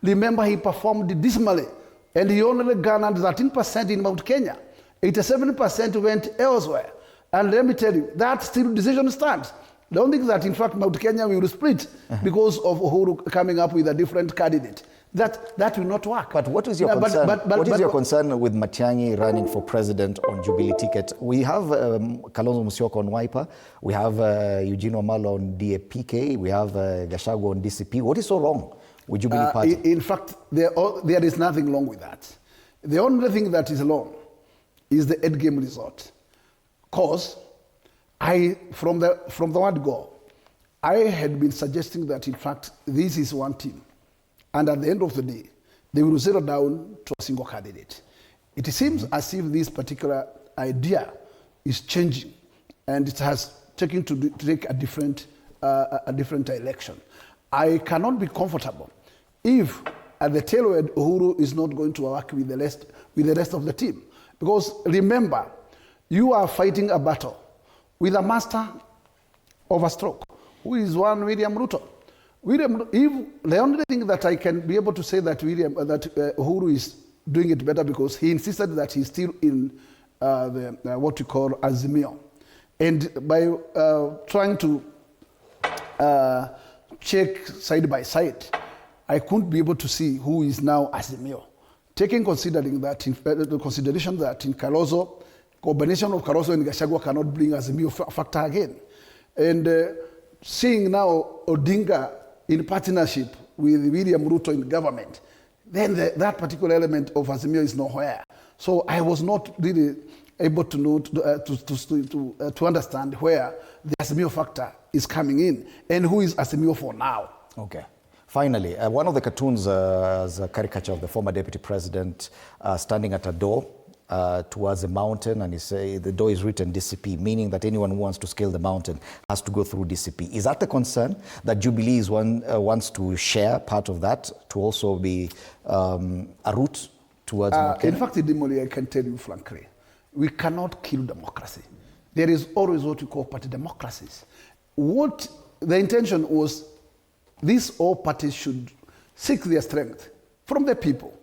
Remember, he performed dismally, and he only garnered 13% in Mount Kenya. 87% went elsewhere. And let me tell you, that still decision stands. Don't think that, in fact, Mount Kenya will split because of Uhuru coming up with a different candidate. That will not work. But what is your concern? What is your concern with Matiang'i running for president on Jubilee ticket? We have Kalonzo Musyoka on Wiper. We have Eugene Wamalwa on DAPK. We have Gachagua on DCP. What is so wrong with Jubilee Party? In fact, there is nothing wrong with that. The only thing that is wrong is the endgame result. Because from the word go, I had been suggesting that, in fact, this is one team. And at the end of the day, they will zero down to a single candidate. It seems as if this particular idea is changing, and it has taken to take a different election. I cannot be comfortable if at the tail end Uhuru is not going to work with the rest of the team. Because remember, you are fighting a battle with a master of a stroke, who is one William Ruto. The only thing that I can be able to say that Uhuru is doing it better, because he insisted that he's still in what you call Azimio. And by trying to check side by side, I couldn't be able to see who is now Azimio. Consideration that in Kalonzo, combination of Kalonzo and Gachagua cannot bring Azimio factor again. And seeing now Odinga in partnership with William Ruto in government, then that particular element of Azimio is nowhere. So I was not really able to know to understand where the Azimio factor is coming in and who is Azimio for now. Okay. Finally, one of the cartoons is a caricature of the former deputy president standing at a door towards a mountain, and the door is written DCP, meaning that anyone who wants to scale the mountain has to go through DCP. Is that the concern, that Jubilee wants to share part of that to also be a route towards in fact, Idimoli, I can tell you frankly, we cannot kill democracy. There is always what we call party democracies. What the intention was, these all parties should seek their strength from the people.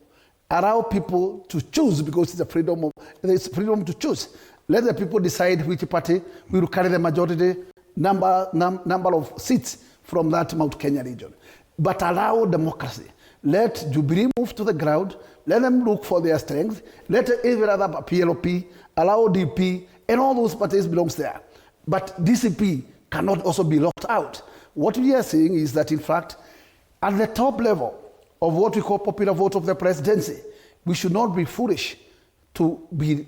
Allow people to choose, because it's freedom to choose. Let the people decide which party will carry the majority number of seats from that Mount Kenya region. But allow democracy. Let Jubilee move to the ground. Let them look for their strength. Let every other PLP, allow DP, and all those parties belongs there. But DCP cannot also be locked out. What we are saying is that, in fact, at the top level of what we call popular vote of the presidency, we should not be foolish to be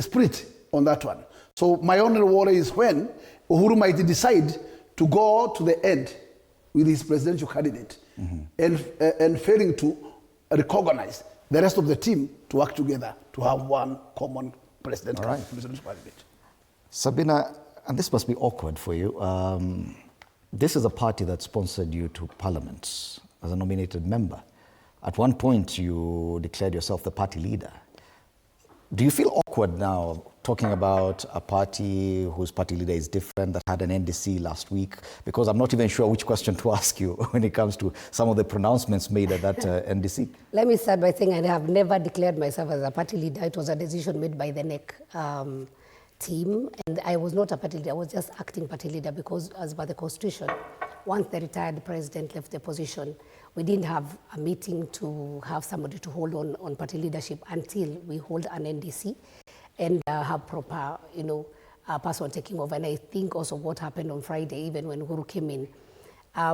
split on that one. So my only worry is when Uhuru might decide to go to the end with his presidential candidate and failing to recognize the rest of the team to work together to have one common presidential candidate. Sabina, and this must be awkward for you. This is a party that sponsored you to Parliament as a nominated member. At one point, you declared yourself the party leader. Do you feel awkward now talking about a party whose party leader is different, that had an NDC last week? Because I'm not even sure which question to ask you when it comes to some of the pronouncements made at that NDC. Let me start by saying I have never declared myself as a party leader. It was a decision made by the NEC team, and I was not a party leader. I was just acting party leader because, as per the Constitution, once the retired president left the position, we didn't have a meeting to have somebody to hold on party leadership until we hold an NDC and have proper, person taking over. And I think also what happened on Friday, even when Uhuru came in,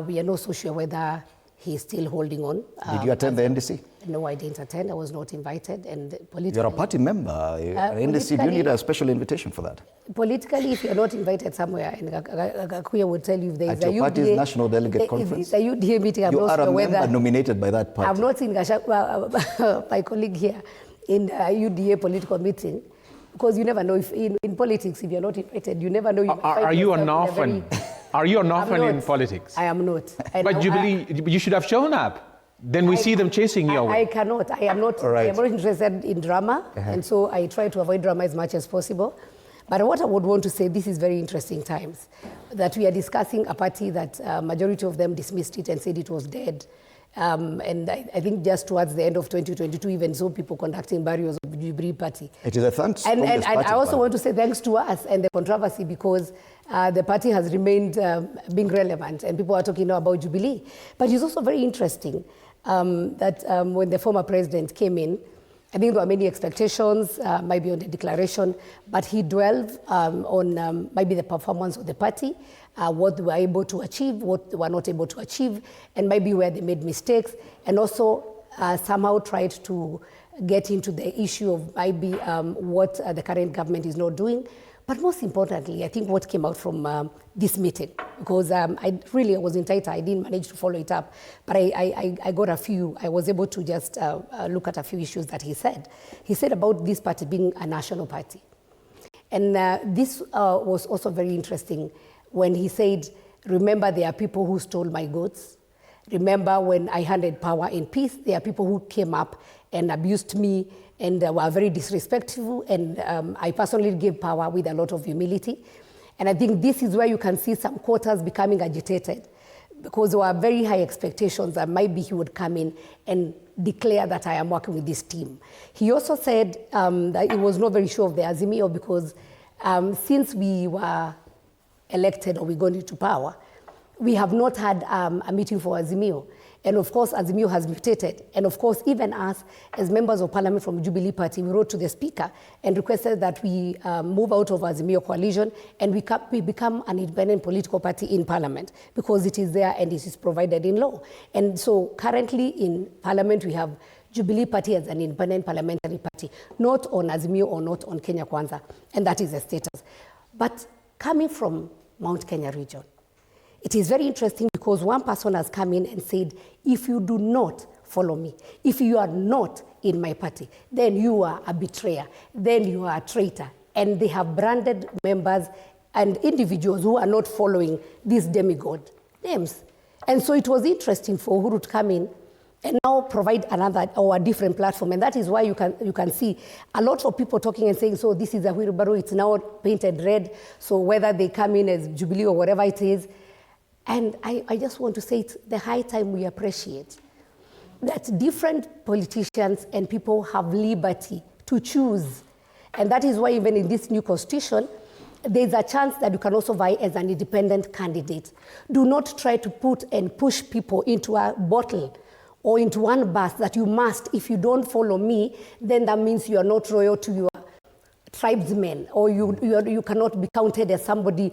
we are not so sure whether he's still holding on. Did you attend the NDC? No, I didn't attend. I was not invited. And politically, you're a party member. NDC, do you need a special invitation for that? Politically, if you're not invited somewhere, and Gakuya would tell you if there is at your party's national delegate conference. A UDA meeting. I'm you not are sure a member nominated by that party. I've not seen my colleague here in a UDA political meeting. Because you never know if in politics, if you're not invited, you never know. Are you an orphan? Are you an orphan in politics? I am not. But Jubilee, you should have shown up. Then we see them chasing you away. I cannot. I am not. Right. I am not interested in drama, and so I try to avoid drama as much as possible. But what I would want to say, this is very interesting times, that we are discussing a party that majority of them dismissed it and said it was dead. And I think just towards the end of 2022, even saw people conducting burials of the Jubilee Party. It is a thanks. And I also want to say thanks to us and the controversy, because the party has remained being relevant, and people are talking now about Jubilee. But it's also very interesting that when the former president came in, I think there were many expectations, maybe on the declaration, but he dwelled on maybe the performance of the party, what they were able to achieve, what they were not able to achieve, and maybe where they made mistakes, and also somehow tried to get into the issue of maybe what the current government is not doing. But most importantly, I think what came out from this meeting, because I was in Taita, I didn't manage to follow it up, but I got a few, I was able to just look at a few issues that he said. He said about this party being a national party. And this was also very interesting when he said, remember, there are people who stole my goats. Remember, when I handed power in peace, there are people who came up and abused me and were very disrespectful, and I personally gave power with a lot of humility. And I think this is where you can see some quarters becoming agitated, because there were very high expectations that maybe he would come in and declare that I am working with this team. He also said that he was not very sure of the Azimio, because since we were elected or we got into power, we have not had a meeting for Azimio. And of course, Azimio has mutated. And of course, even us, as members of parliament from Jubilee Party, we wrote to the speaker and requested that we move out of Azimio coalition and we become an independent political party in parliament, because it is there and it is provided in law. And so currently in parliament, we have Jubilee Party as an independent parliamentary party, not on Azimio or not on Kenya Kwanza, and that is the status. But coming from Mount Kenya region, it is very interesting, because one person has come in and said, if you do not follow me, if you are not in my party, then you are a betrayer, then you are a traitor. And they have branded members and individuals who are not following these demigod names. And so it was interesting for Uhuru to come in and now provide another or a different platform. And that is why you can see a lot of people talking and saying, so this is a wheelbarrow, it's now painted red, so whether they come in as Jubilee or whatever it is. And I just want to say it's the high time we appreciate that different politicians and people have liberty to choose. And that is why even in this new constitution, there's a chance that you can also vie as an independent candidate. Do not try to put and push people into a bottle or into one bus that you must, if you don't follow me, then that means you are not loyal to your tribesmen, or you cannot be counted as somebody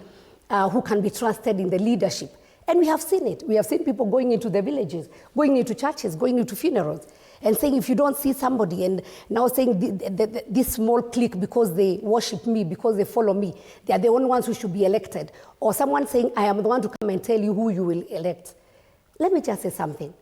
who can be trusted in the leadership. And we have seen it. We have seen people going into the villages, going into churches, going into funerals, and saying, if you don't see somebody, and now saying this small clique, because they worship me, because they follow me, they are the only ones who should be elected. Or someone saying, I am the one to come and tell you who you will elect. Let me just say something.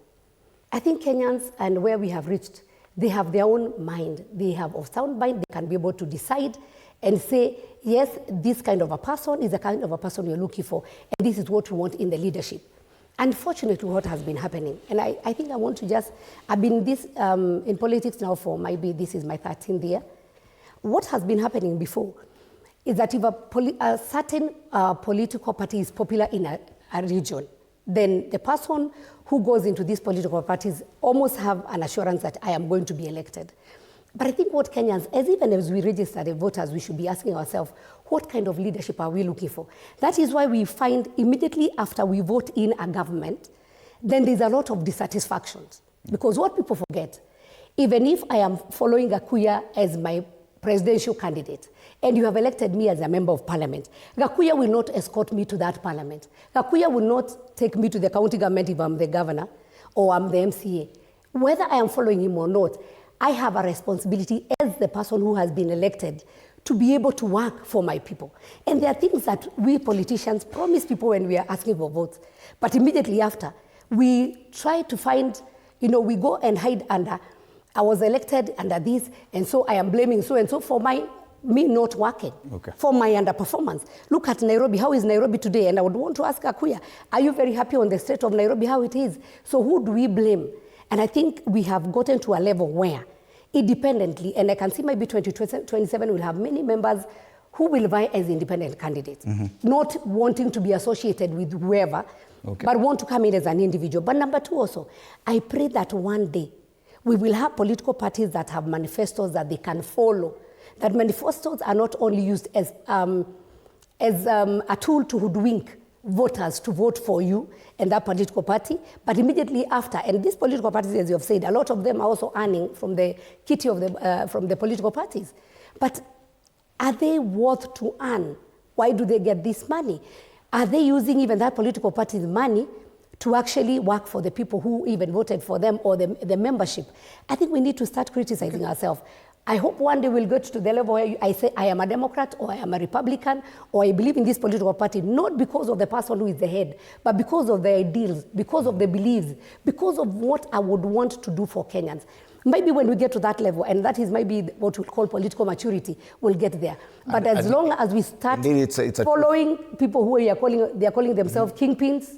I think Kenyans, and where we have reached, they have their own mind. They have a sound mind. They can be able to decide and say, yes, this kind of a person is the kind of a person you're looking for, and this is what we want in the leadership. Unfortunately, what has been happening, and I think I want to just, I've been in politics now for maybe this is my 13th year. What has been happening before is that if a certain political party is popular in a region, then the person who goes into these political parties almost have an assurance that I am going to be elected. But I think what Kenyans, even as we register the voters, we should be asking ourselves, what kind of leadership are we looking for? That is why we find immediately after we vote in a government, then there's a lot of dissatisfactions. Because what people forget, even if I am following Gakuya as my presidential candidate, and you have elected me as a member of parliament, Gakuya will not escort me to that parliament. Gakuya will not take me to the county government if I'm the governor or I'm the MCA. Whether I am following him or not, I have a responsibility as the person who has been elected to be able to work for my people. And there are things that we politicians promise people when we are asking for votes. But immediately after, we try to find, we go and hide under, I was elected under this, and so I am blaming so-and-so for me not working, for my underperformance. Look at Nairobi. How is Nairobi today? And I would want to ask Akuya, are you very happy on the state of Nairobi, how it is? So who do we blame? And I think we have gotten to a level where, independently, and I can see maybe 2027 will have many members who will vie as independent candidates, not wanting to be associated with whoever, but want to come in as an individual. But number two also, I pray that one day we will have political parties that have manifestos that they can follow, that manifestos are not only used as a tool to hoodwink voters to vote for you and that political party, but immediately after, and these political parties, as you have said, a lot of them are also earning from the kitty of from the political parties. But are they worth to earn? Why do they get this money? Are they using even that political party's money to actually work for the people who even voted for them or the membership? I think we need to start criticizing ourselves. I hope one day we'll get to the level where I say I am a Democrat or I am a Republican or I believe in this political party, not because of the person who is the head, but because of the ideals, because of the beliefs, because of what I would want to do for Kenyans. Maybe when we get to that level, and that is maybe what we call political maturity, we'll get there. But as long as we start following people who they are calling themselves kingpins,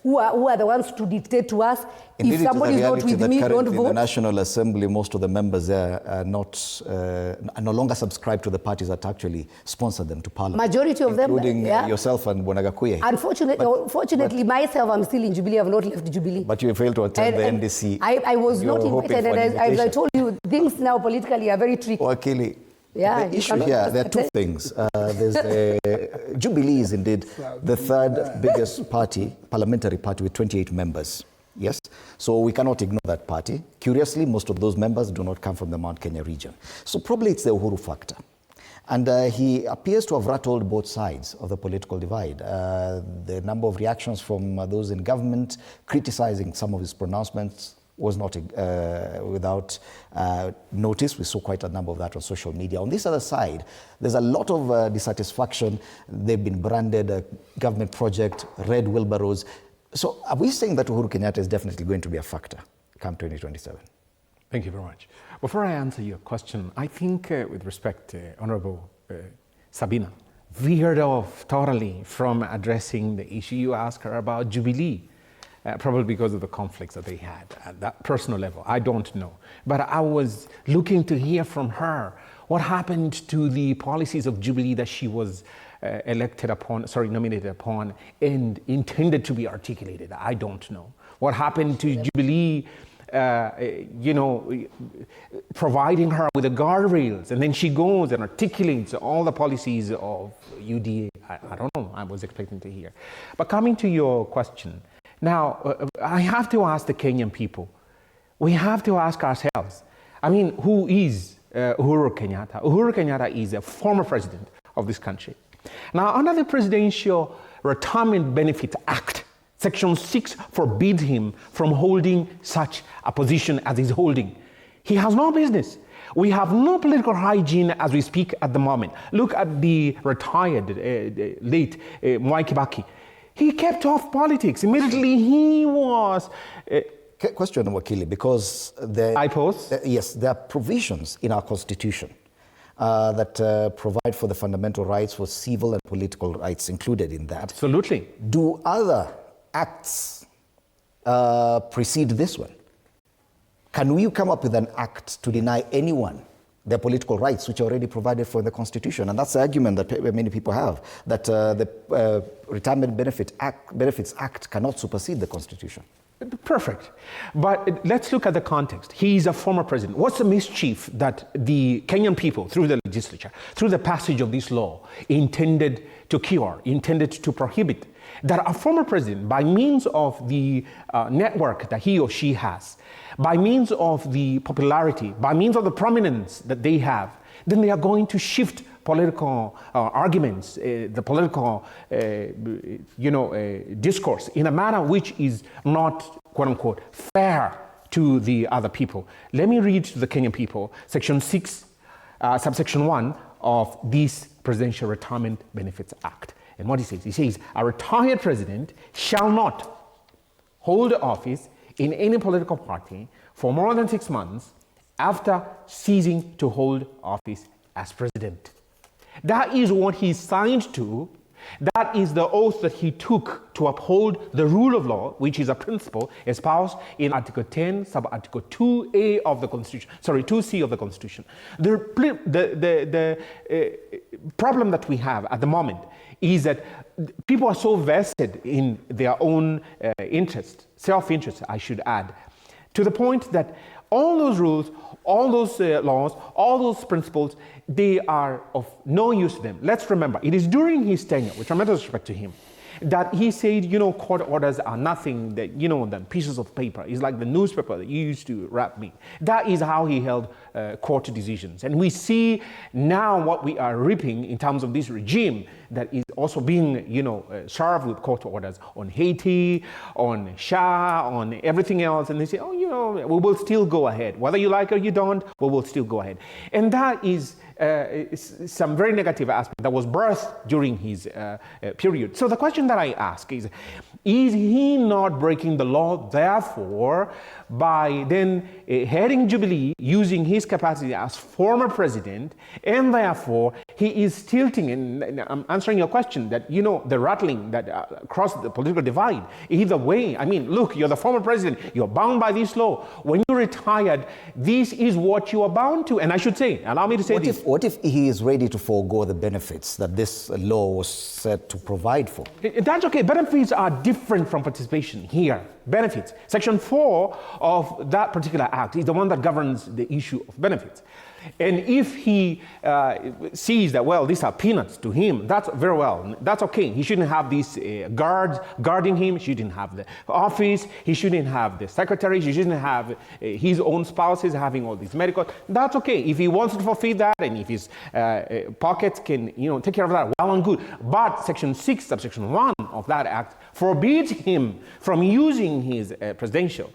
who are the ones to dictate to us. Indeed, if somebody is not with me, don't vote. In the National Assembly, most of the members there are no longer subscribed to the parties that actually sponsor them to parliament. Majority of them, including yourself and Bonagakuye. Unfortunately, myself, I'm still in Jubilee. I've not left Jubilee. But you failed to attend the NDC. I was not invited, and as I told you, things now politically are very tricky. Wakili, Yeah, the issue here, there are two things. Jubilee is indeed the third biggest party, parliamentary party with 28 members. Yes, so we cannot ignore that party. Curiously, most of those members do not come from the Mount Kenya region. So probably it's the Uhuru factor. And he appears to have rattled both sides of the political divide. The number of reactions from those in government criticizing some of his pronouncements was not without notice. We saw quite a number of that on social media. On this other side, there's a lot of dissatisfaction. They've been branded a government project, red wheelbarrows. So are we saying that Uhuru Kenyatta is definitely going to be a factor come 2027? Thank you very much. Before I answer your question, I think with respect, Honorable Sabina veered off totally from addressing the issue you asked her about Jubilee. Probably because of the conflicts that they had at that personal level. I don't know. But I was looking to hear from her what happened to the policies of Jubilee that she was nominated upon and intended to be articulated. I don't know. What happened to Jubilee, providing her with the guardrails, and then she goes and articulates all the policies of UDA. I don't know. I was expecting to hear. But coming to your question, now, I have to ask the Kenyan people, we have to ask ourselves, who is Uhuru Kenyatta? Uhuru Kenyatta is a former president of this country. Now, under the Presidential Retirement Benefit Act, Section 6 forbids him from holding such a position as he's holding. He has no business. We have no political hygiene as we speak at the moment. Look at the retired, late Mwai Kibaki. He kept off politics. Immediately he was... Question, Wakili, because there are provisions in our constitution that provide for the fundamental rights for civil and political rights included in that. Absolutely. Do other acts precede this one? Can we come up with an act to deny anyone their political rights, which are already provided for in the Constitution? And that's the argument that many people have, that the Retirement Benefits Act cannot supersede the Constitution. Perfect. But let's look at the context. He's a former president. What's the mischief that the Kenyan people, through the legislature, through the passage of this law, intended to cure, intended to prohibit? That a former president, by means of the network that he or she has, by means of the popularity, by means of the prominence that they have, then they are going to shift political arguments, the political, discourse in a manner which is not, quote unquote, fair to the other people. Let me read to the Kenyan people, Section 6, subsection 1 of this Presidential Retirement Benefits Act. And what he says, a retired president shall not hold office in any political party for more than 6 months after ceasing to hold office as president. That is what he signed to. That is the oath that he took to uphold the rule of law, which is a principle espoused in Article 10, sub-Article 2A of the Constitution, 2C of the Constitution. The problem that we have at the moment is that people are so vested in their own interest, self-interest, I should add, to the point that all those rules, all those laws, all those principles, they are of no use to them. Let's remember, it is during his tenure, with tremendous respect to him, that he said, court orders are nothing that, than pieces of paper. It's like the newspaper that you used to wrap me. That is how he held court decisions. And we see now what we are reaping in terms of this regime that is also being, served with court orders on Haiti, on Shah, on everything else. And they say, we will still go ahead. Whether you like it or you don't, we will still go ahead. And that is some very negative aspect that was birthed during his period. So the question that I ask is he not breaking the law, therefore, by then heading Jubilee, using his capacity as former president, and therefore he is tilting, and I'm answering your question, that, the rattling that across the political divide, either way, I mean, look, you're the former president, you're bound by this law. When you're retired, this is what you are bound to. And I should say, allow me to say this. What if he is ready to forego the benefits that this law was set to provide for? That's okay. Benefits are different from participation here. Benefits. Section 4 of that particular act is the one that governs the issue of benefits. And if he sees that, well, these are peanuts to him, that's very well. That's okay. He shouldn't have these guards guarding him. He shouldn't have the office. He shouldn't have the secretaries. He shouldn't have his own spouses having all these medical. That's okay. If he wants to forfeit that, and if his pockets can, take care of that, well and good. But Section 6, subsection 1 of that act forbids him from using his presidential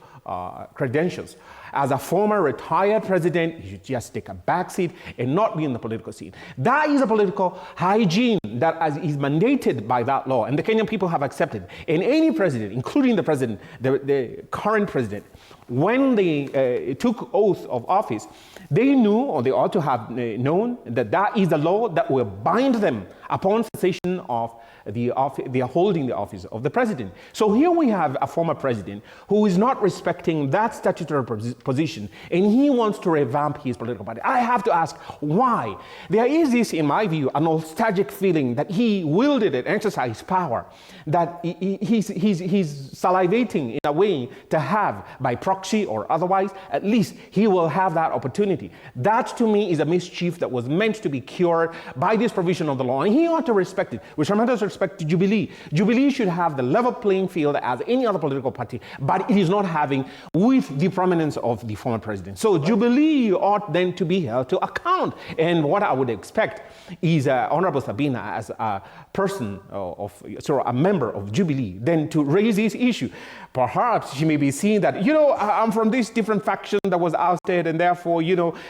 credentials. As a former retired president, he should just take a backseat and not be in the political scene. That is a political hygiene that is mandated by that law, and the Kenyan people have accepted. And any president, including the president, the current president, when they took oath of office, they knew, or they ought to have known, that that is the law that will bind them upon cessation of they are holding the office of the president. So here we have a former president who is not respecting that statutory position, and he wants to revamp his political party. I have to ask why. There is this, in my view, a nostalgic feeling that he wielded and exercised power, that he's salivating in a way to have, by proxy or otherwise, at least he will have that opportunity. That, to me, is a mischief that was meant to be cured by this provision of the law, and he ought to respect it, with tremendous respect to Jubilee. Jubilee should have the level playing field as any other political party, but it is not having with the prominence of the former president. So Jubilee ought then to be held to account. And what I would expect is Honorable Sabina, as a person a member of Jubilee, then to raise this issue. Perhaps she may be seeing that, I'm from this different faction that was ousted, and therefore,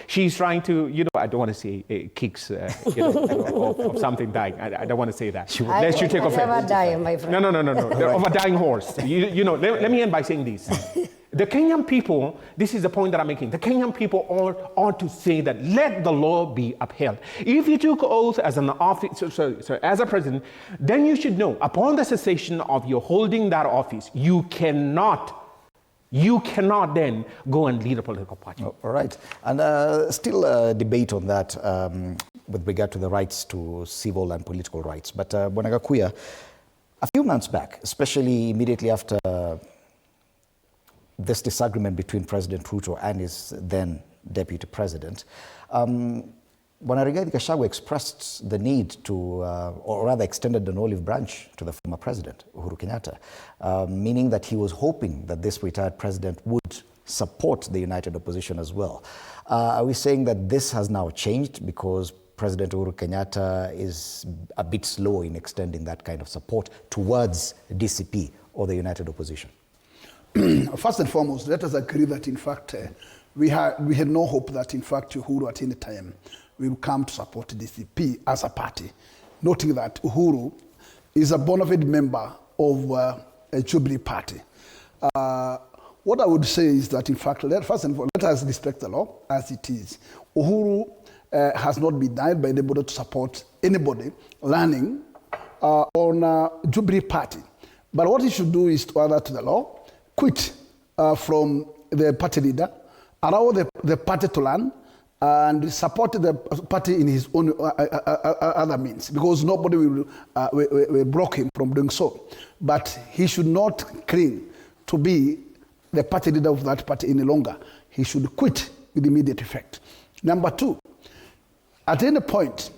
she's trying to, I don't want to say kicks, of something dying. I don't want to say that. Lest you take offense. Never die, my friend. No. Of a dying horse. Let me end by saying this. The Kenyan people, this is the point that I'm making, the Kenyan people ought to say that let the law be upheld. If you took oath as an office, as a president, then you should know, upon the cessation of your holding that office, you cannot then go and lead a political party. All right. And still a debate on that with regard to the rights to civil and political rights. But Bwana Gakuya, a few months back, especially immediately after this disagreement between President Ruto and his then deputy president, when Rigathi Gachagua expressed the need to, or rather extended an olive branch to the former president, Uhuru Kenyatta, meaning that he was hoping that this retired president would support the united opposition as well. Are we saying that this has now changed because President Uhuru Kenyatta is a bit slow in extending that kind of support towards DCP or the united opposition? First and foremost, let us agree that in fact we had no hope that in fact Uhuru at any time will come to support DCP as a party, noting that Uhuru is a bona fide member of a Jubilee party. What I would say is that in fact, first and foremost, let us respect the law as it is. Uhuru has not been denied by anybody to support anybody running on a Jubilee party. But what he should do is to adhere to the law, quit from the party leader, allow the party to run, and support the party in his own other means, because nobody will block him from doing so. But he should not cling to be the party leader of that party any longer. He should quit with immediate effect. Number two, at any point,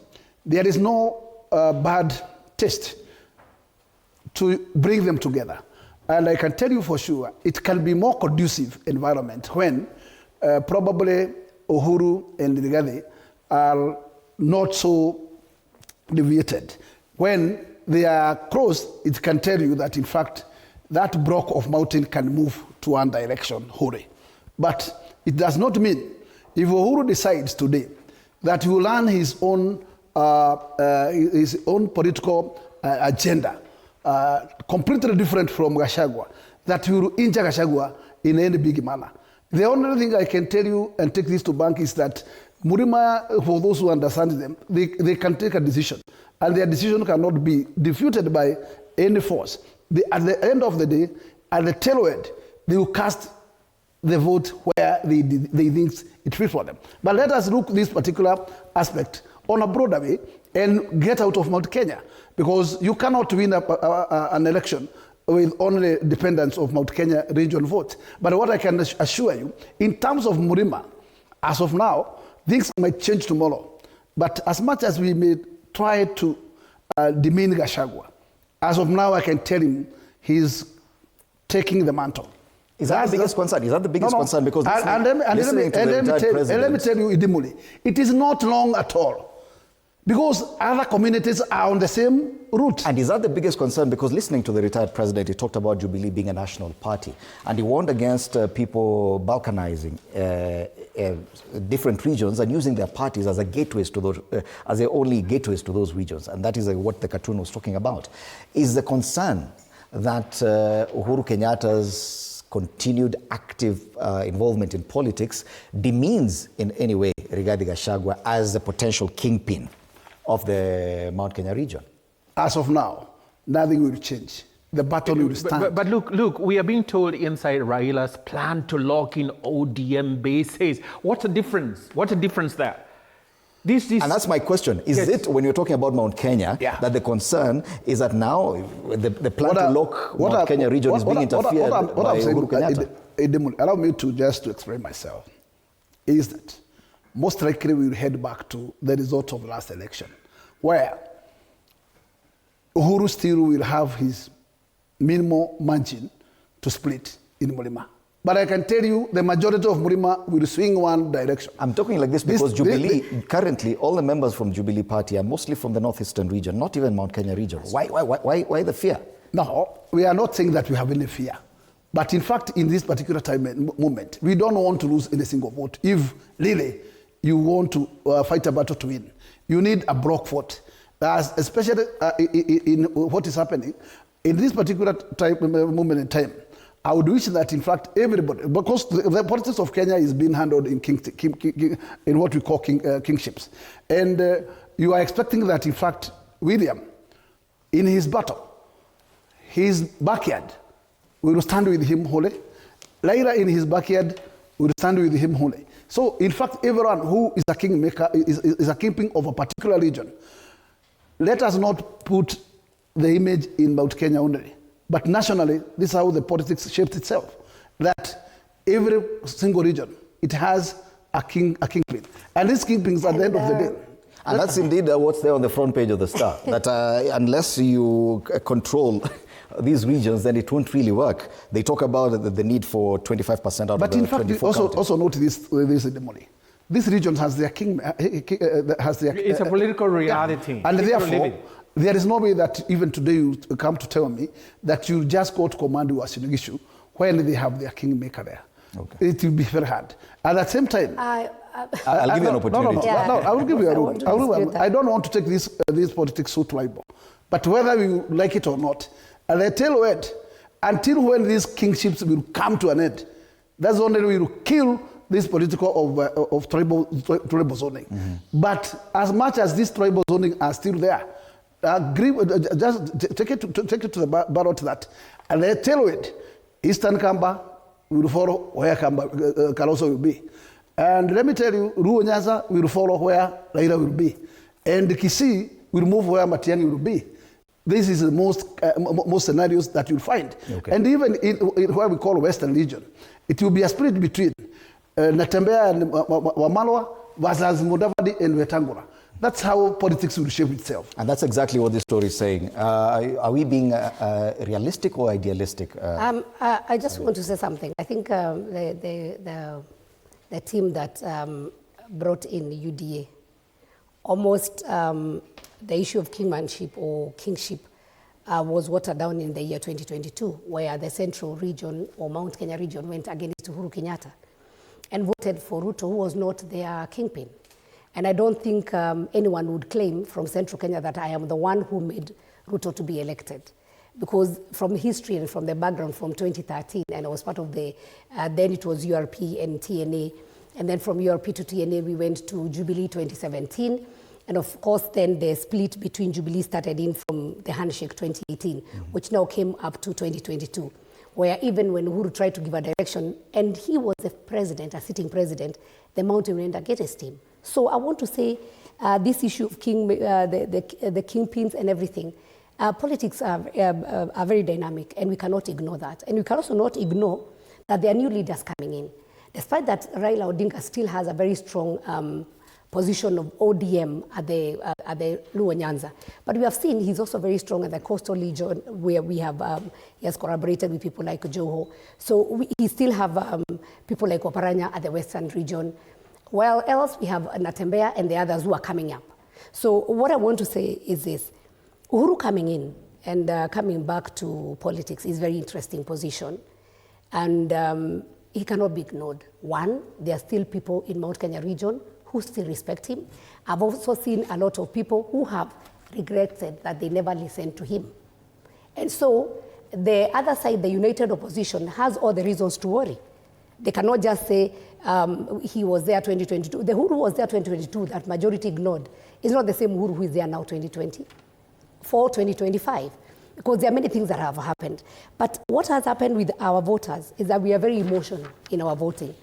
there is no bad taste to bring them together. And I can tell you for sure, it can be more conducive environment when probably Uhuru and Rigathi are not so deviated. When they are close, it can tell you that in fact, that block of mountain can move to one direction, hurry. But it does not mean, if Uhuru decides today that he will learn his own political agenda, completely different from Gachagua, that he will injure Gachagua in any big manner. The only thing I can tell you and take this to bank is that Murima, for those who understand them, they can take a decision. And their decision cannot be defeated by any force. At the end of the day, at the tail end, they will cast the vote where they think it fits for them. But let us look this particular aspect on a broader way and get out of Mount Kenya, because you cannot win an election with only dependence of Mount Kenya region vote. But what I can assure you, in terms of Murima, as of now, things might change tomorrow. But as much as we may try to demean Gachagua, as of now I can tell him he's taking the mantle. Is that the biggest concern? Is that the biggest concern? Because let me tell you, Idimuli, it is not long at all. Because other communities are on the same route. And is that the biggest concern? Because listening to the retired president, he talked about Jubilee being a national party. And he warned against people balkanizing different regions and using their parties as a gateways to those, as their only gateways to those regions. And that is what the cartoon was talking about. Is the concern that Uhuru Kenyatta's continued active involvement in politics demeans in any way Rigathi Gachagua as a potential kingpin of the Mount Kenya region? As of now, nothing will change. The battle will stand. But look, we are being told inside Raila's plan to lock in ODM bases. What's the difference? What's the difference there? And that's my question. Is it, when you're talking about Mount Kenya, that the concern is that now the plan to lock Mount Kenya region is being interfered by Uhuru Kenyatta? Allow me to explain myself. Is that most likely we will head back to the result of the last election, where Uhuru still will have his minimal margin to split in Murima. But I can tell you the majority of Murima will swing one direction. I'm talking like this because Jubilee, currently all the members from Jubilee Party are mostly from the northeastern region, not even Mount Kenya region. Why the fear? No, we are not saying that we have any fear. But in fact, in this particular moment, we don't want to lose any single vote. If really you want to fight a battle to win, you need a block vote. Especially in what is happening in this particular moment in time. I would wish that, in fact, everybody, because the politics of Kenya is being handled in what we call kingships. And you are expecting that, in fact, William, in his battle, his backyard, we will stand with him wholly. Laila, in his backyard, will stand with him wholly. So, in fact, everyone who is a kingmaker is a kingpin of a particular region. Let us not put the image in Mount Kenya only. But nationally, this is how the politics shaped itself. That every single region, it has a kingpin. And these kingpins at the end of the day. And that's indeed what's there on the front page of the Star, that unless you control these regions, then it won't really work. They talk about the need for 25% out but of the 24 in fact, also note this ceremony. This region has their king, it's a political reality. And therefore, there is no way that even today you come to tell me that you just go to command Uasin when they have their kingmaker there. Okay. It will be very hard. At the same time, I'll give you an opportunity. No, I will give you a rule. I don't want to take this politics so tribal. But whether you like it or not, and I tell you what, until when these kingships will come to an end, that's only we will kill this political of tribal zoning. But as much as this tribal zoning are still there, agree, just take it to the ballot that, and I tell you it, Eastern Kamba will follow where Kaloso will be. And let me tell you, Luo Nyanza will follow where Raila will be. And Kisii will move where Matiang'i will be. This is the most scenarios that you'll find. Okay. And even in what we call Western region, it will be a split between Natembeya and Wamalwa versus Mudavadi and Wetangula. That's how politics will shape itself. And that's exactly what this story is saying. Are we being realistic or idealistic? I just want to say something. I think the team that brought in the UDA, almost the issue of kingmanship or kingship was watered down in the year 2022, where the central region or Mount Kenya region went against Uhuru Kenyatta and voted for Ruto, who was not their kingpin. And I don't think anyone would claim from central Kenya that I am the one who made Ruto to be elected. Because from history and from the background from 2013, and I was part of the, then it was URP and TNA, and then from URP to TNA we went to Jubilee 2017, and of course then the split between Jubilee started in from the handshake 2018, which now came up to 2022, where even when Uhuru tried to give a direction, and he was a president, a sitting president, the mountain went against him. So I want to say this issue of the kingpins and everything, politics are very dynamic, and we cannot ignore that. And we can also not ignore that there are new leaders coming in. Despite that, Raila Odinga still has a very strong position of ODM at the Luo Nyanza. But we have seen he's also very strong at the coastal region, where we have, he has collaborated with people like Joho. So he still have people like Oparanya at the western region. While else we have Natembeya and the others who are coming up. So what I want to say is this: Uhuru coming in and coming back to politics is a very interesting position, and he cannot be ignored. One, there are still people in Mount Kenya region who still respect him. I've also seen a lot of people who have regretted that they never listened to him. And so the other side, the united opposition, has all the reasons to worry. They cannot just say he was there 2022. The Uhuru was there 2022 that majority ignored is not the same Uhuru who is there now 2020 for 2025, because there are many things that have happened. But what has happened with our voters is that we are very emotional in our voting.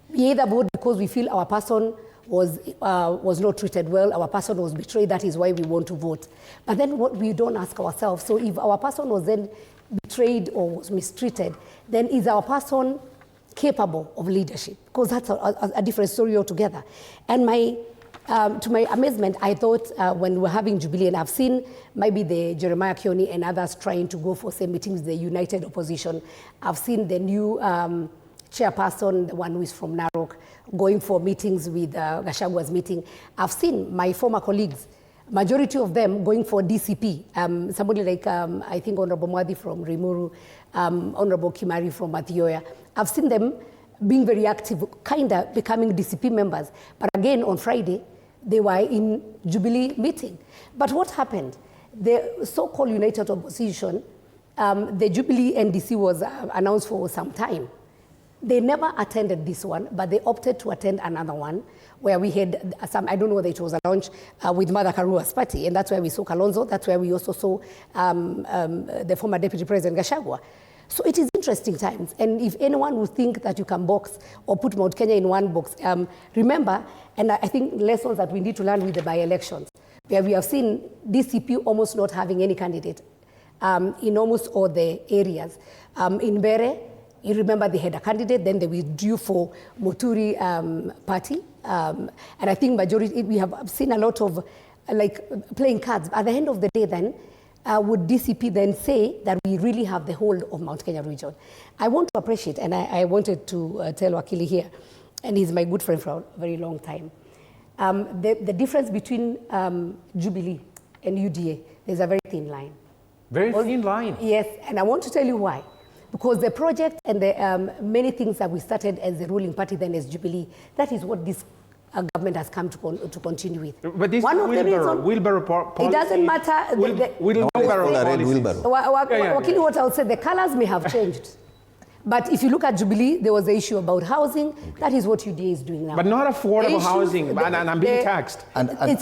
We either vote because we feel our person was not treated well, our person was betrayed, that is why we want to vote. But then what we don't ask ourselves, so if our person was then betrayed or was mistreated, then is our person capable of leadership? Because that's a different story altogether. And to my amazement, I thought when we're having Jubilee, and I've seen maybe the Jeremiah Kioni and others trying to go for same meetings, the united opposition. I've seen the new chairperson, the one who is from Narok, going for meetings with Gashagua's meeting. I've seen my former colleagues, majority of them going for DCP. Somebody like, I think, Honorable Mwadi from Rimuru, Honorable Kimari from Mathioya. I've seen them being very active, kind of becoming DCP members. But again, on Friday, they were in Jubilee meeting. But what happened? The so-called united opposition, the Jubilee NDC was announced for some time. They never attended this one, but they opted to attend another one where we had some, I don't know whether it was a launch with Mother Karua's party, and that's where we saw Kalonzo, that's where we also saw the former Deputy President Gachagua. So it is interesting times, and if anyone would think that you can box or put Mount Kenya in one box, remember, and I think lessons that we need to learn with the by-elections, where we have seen DCP almost not having any candidate in almost all the areas. In Bere, You remember they had a candidate, then they withdrew for Muturi party. And I think majority, we have seen a lot of like playing cards. At the end of the day then, would DCP then say that we really have the whole of Mount Kenya region? I want to appreciate, and I wanted to tell Wakili here, and he's my good friend for a very long time. The difference between Jubilee and UDA, there's a very thin line. Very thin line? Yes, and I want to tell you why. Because the project and the many things that we started as the ruling party then as Jubilee, that is what this government has come to continue with. But this wheelbarrow policy... It doesn't matter... Wakili, what I would say, the colors may have changed. But if you look at Jubilee, there was the issue about housing. Okay. That is what UDA is doing now. But not affordable housing, and I'm being taxed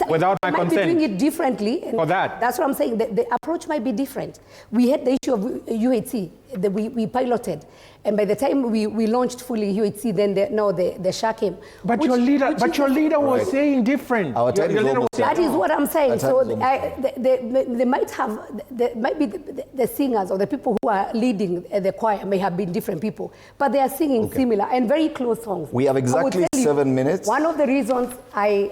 without my consent. Might be doing it differently. And for that. That's what I'm saying. The approach might be different. We had the issue of UHC that we piloted. And by the time we launched fully UHC, then the SHA came. But your leader was saying different. That is what I'm saying. So they might have, might be the singers or the people who are leading the choir may have been different people, but they are singing similar and very close songs. We have exactly 7 minutes. One of the reasons I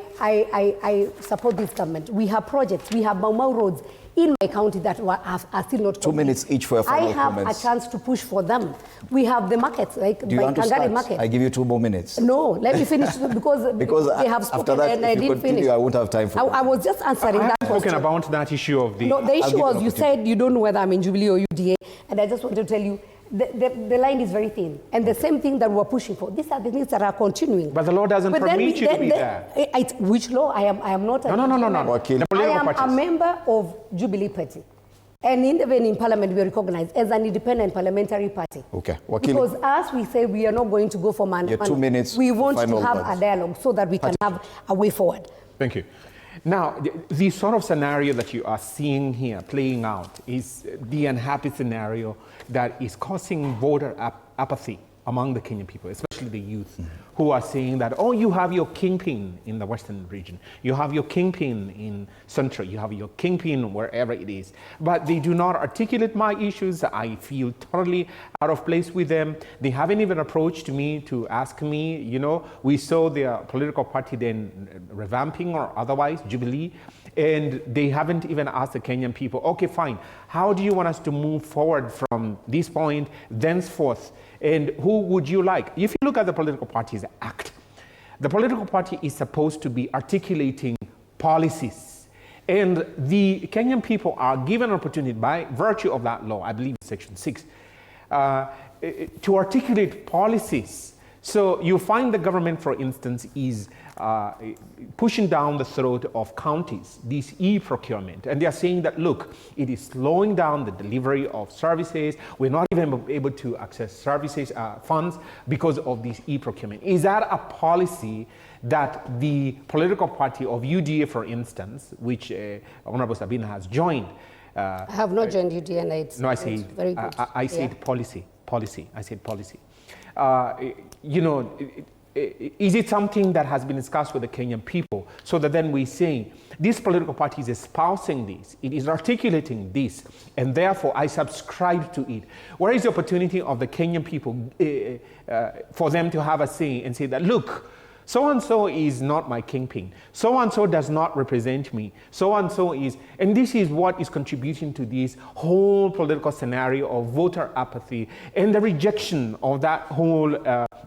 support this government, we have projects, we have Mau roads in my county that are still not 2 minutes each for your final comments. I have a chance to push for them. We have the markets, like Do you want to start? Market. I give you 2 more minutes. No, let me finish because they have spoken after that, and I didn't finish. I won't have time for I was just answering that question. Talking about that issue of the... No, the issue was you said you don't know whether I'm in Jubilee or UDA, and I just want to tell you the line is very thin. And the same thing that we're pushing for, these are the things that are continuing. But the law doesn't permit you to be there. Which law? I am not a... No. I am a member of Jubilee Party. And even in Parliament, we are recognized as an independent parliamentary party. Okay. Because as we say, we are not going to go for man. 2 minutes. We want to have a dialogue so that we can have a way forward. Thank you. Now, the sort of scenario that you are seeing here playing out is the unhappy scenario that is causing voter apathy among the Kenyan people, especially the youth, who are saying that, oh, you have your kingpin in the Western region, you have your kingpin in Central, you have your kingpin wherever it is, but they do not articulate my issues. I feel totally out of place with them. They haven't even approached me to ask me, you know, we saw their political party then revamping or otherwise, Jubilee, and they haven't even asked the Kenyan people, okay, fine, how do you want us to move forward from this point, thenceforth? And who would you like? If you look at the Political Parties Act, the political party is supposed to be articulating policies. And the Kenyan people are given an opportunity by virtue of that law, I believe Section 6, to articulate policies. So you find the government, for instance, is pushing down the throat of counties, this e-procurement. And they are saying that, look, it is slowing down the delivery of services. We're not even able to access services, funds because of this e-procurement. Is that a policy that the political party of UDA, for instance, which Honorable Sabina has joined? I have not joined UDA, and it's very good. I said policy. I said policy. You know, is it something that has been discussed with the Kenyan people so that then we say this political party is espousing this, it is articulating this, and therefore I subscribe to it? Where is the opportunity of the Kenyan people for them to have a say and say that, look, so-and-so is not my kingpin, so-and-so does not represent me, so-and-so is, and this is what is contributing to this whole political scenario of voter apathy and the rejection of that whole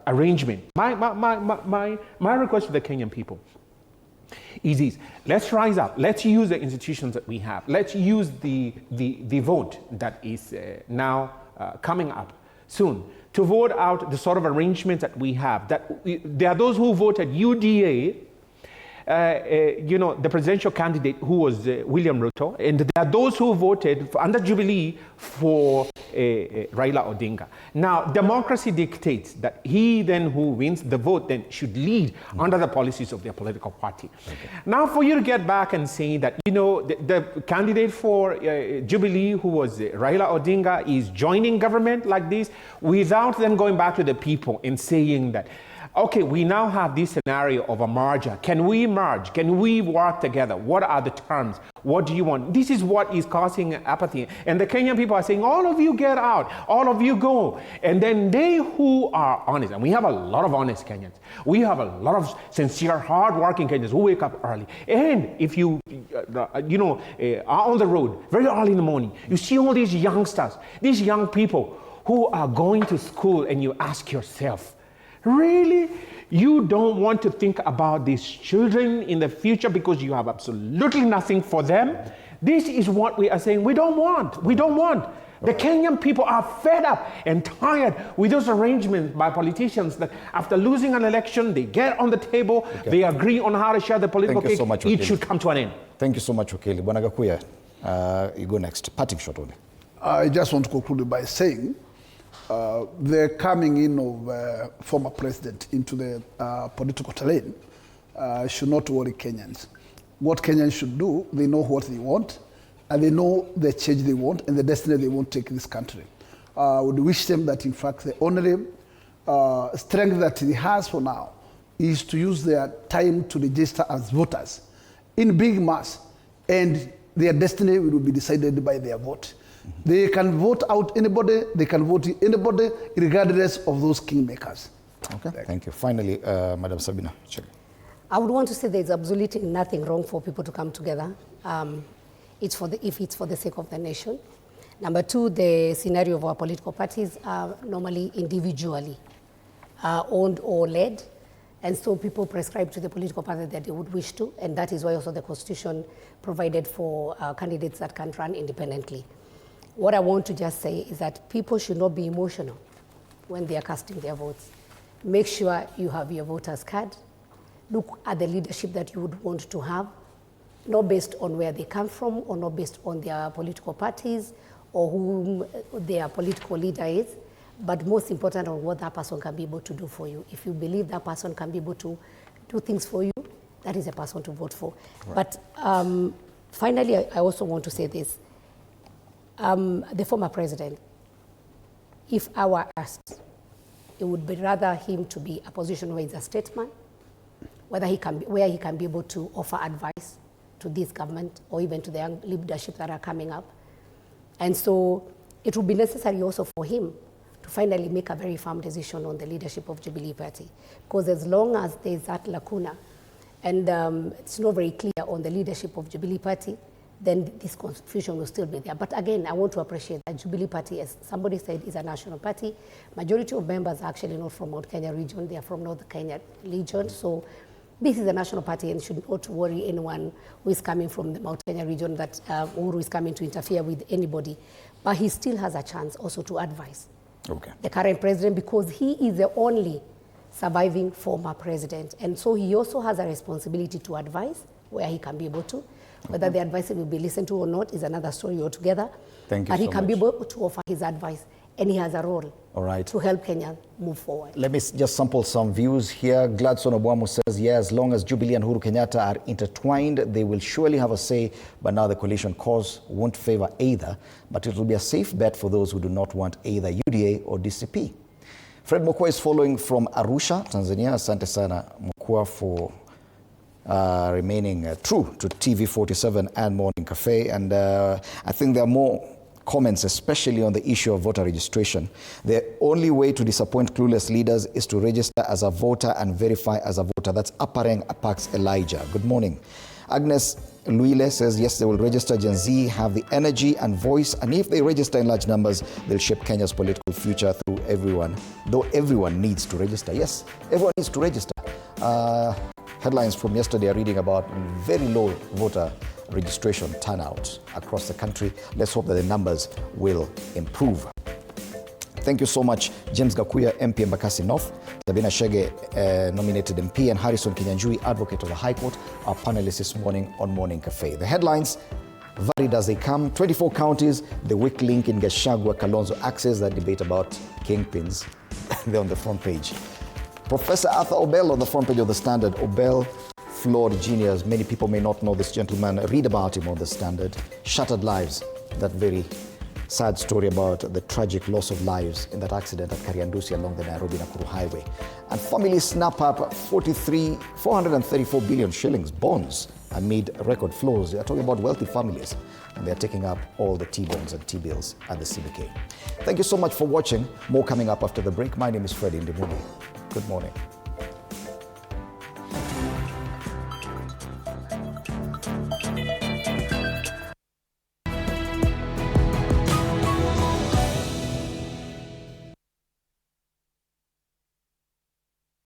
arrangement. My request to the Kenyan people is this: let's rise up, let's use the institutions that we have, let's use the vote that is now coming up soon to vote out the sort of arrangements that we have. There are those who voted UDA, you know, the presidential candidate who was William Ruto, and there are those who voted under Jubilee for Raila Odinga. Now, democracy dictates that he then who wins the vote then should lead under the policies of their political party. Okay. Now, for you to get back and say that, you know, the candidate for Jubilee who was Raila Odinga is joining government like this without them going back to the people and saying that, Okay, we now have this scenario of a merger. Can we merge? Can we work together? What are the terms? What do you want? This is what is causing apathy. And the Kenyan people are saying, all of you get out, all of you go. And then they who are honest, and we have a lot of honest Kenyans. We have a lot of sincere, hard-working Kenyans who wake up early. And if you, are on the road very early in the morning, you see all these youngsters, these young people who are going to school, and you ask yourself, really? You don't want to think about these children in the future because you have absolutely nothing for them? This is what we are saying we don't want. We don't want. The Kenyan people are fed up and tired with those arrangements by politicians that after losing an election, they get on the table, they agree on how to share the political cake. It should come to an end. Thank you so much, Okeli. Bwana Gakuya, you go next. Parting shot only. I just want to conclude by saying the coming in of former president into the political terrain should not worry Kenyans. What Kenyans should do, they know what they want, and they know the change they want and the destiny they want to take in this country. I would wish them that, in fact, the only strength that he has for now is to use their time to register as voters in big mass, and their destiny will be decided by their vote. They can vote out anybody, they can vote in anybody, regardless of those kingmakers. Okay, thank you. Finally, Madam Sabina. I would want to say there's absolutely nothing wrong for people to come together if it's for the sake of the nation. Number two, the scenario of our political parties are normally individually owned or led. And so people prescribe to the political party that they would wish to, and that is why also the Constitution provided for candidates that can run independently. What I want to just say is that people should not be emotional when they are casting their votes. Make sure you have your voter's card. Look at the leadership that you would want to have, not based on where they come from or not based on their political parties or whom their political leader is, but most important on what that person can be able to do for you. If you believe that person can be able to do things for you, that is a person to vote for. Right. But finally, I also want to say this. The former president, if I were asked, it would be rather him to be a position where he's a statesman, where he can be able to offer advice to this government or even to the young leadership that are coming up. And so it would be necessary also for him to finally make a very firm decision on the leadership of Jubilee Party. Because as long as there's that lacuna and it's not very clear on the leadership of Jubilee Party, then this confusion will still be there. But again, I want to appreciate that Jubilee Party, as somebody said, is a national party. Majority of members are actually not from Mount Kenya region, they are from North Kenya region. So this is a national party and should not worry anyone who is coming from the Mount Kenya region that Uhuru is coming to interfere with anybody. But he still has a chance also to advise the current president, because he is the only surviving former president. And so he also has a responsibility to advise where he can be able to. Whether the advice will be listened to or not is another story altogether. Thank you but he so can much. be able to offer his advice, and he has a role to help Kenya move forward. Let me just sample some views here. Gladson Obwamo says, yeah, as long as Jubilee and Uhuru Kenyatta are intertwined, they will surely have a say, but now the coalition cause won't favor either, but it will be a safe bet for those who do not want either UDA or DCP. Fred Mokwa is following from Arusha, Tanzania. Asante sana, Mokwa, for remaining true to TV47 and Morning Cafe. And I think there are more comments, especially on the issue of voter registration. The only way to disappoint clueless leaders is to register as a voter and verify as a voter. That's Apareng Apax Elijah. Good morning. Agnes Luile says, yes, they will register. Gen Z have the energy and voice, and if they register in large numbers, they'll shape Kenya's political future through everyone, though everyone needs to register. Yes, everyone needs to register. Headlines from yesterday are reading about very low voter registration turnout across the country. Let's hope that the numbers will improve. Thank you so much, James Gakuya, MP Embakasi North, Sabina Shege, nominated MP, and Harrison Kinyanjui, advocate of the High Court, our panelists this morning on Morning Cafe. The headlines varied as they come. 24 counties, the weak link in Gachagua Kalonzo axis, that debate about kingpins. They're on the front page. Professor Arthur Obel on the front page of the Standard. Obel, flawed genius. Many people may not know this gentleman. Read about him on the Standard. Shattered lives, that very Sad story about the tragic loss of lives in that accident at Kariandusi along the Nairobi-Nakuru highway. And families snap up 434 billion shillings bonds amid record flows. They are talking about wealthy families, and they are taking up all the T-bonds and T-bills at the CBK. Thank you so much for watching. More coming up after the break. My name is Freddie Ndimuli. Good morning.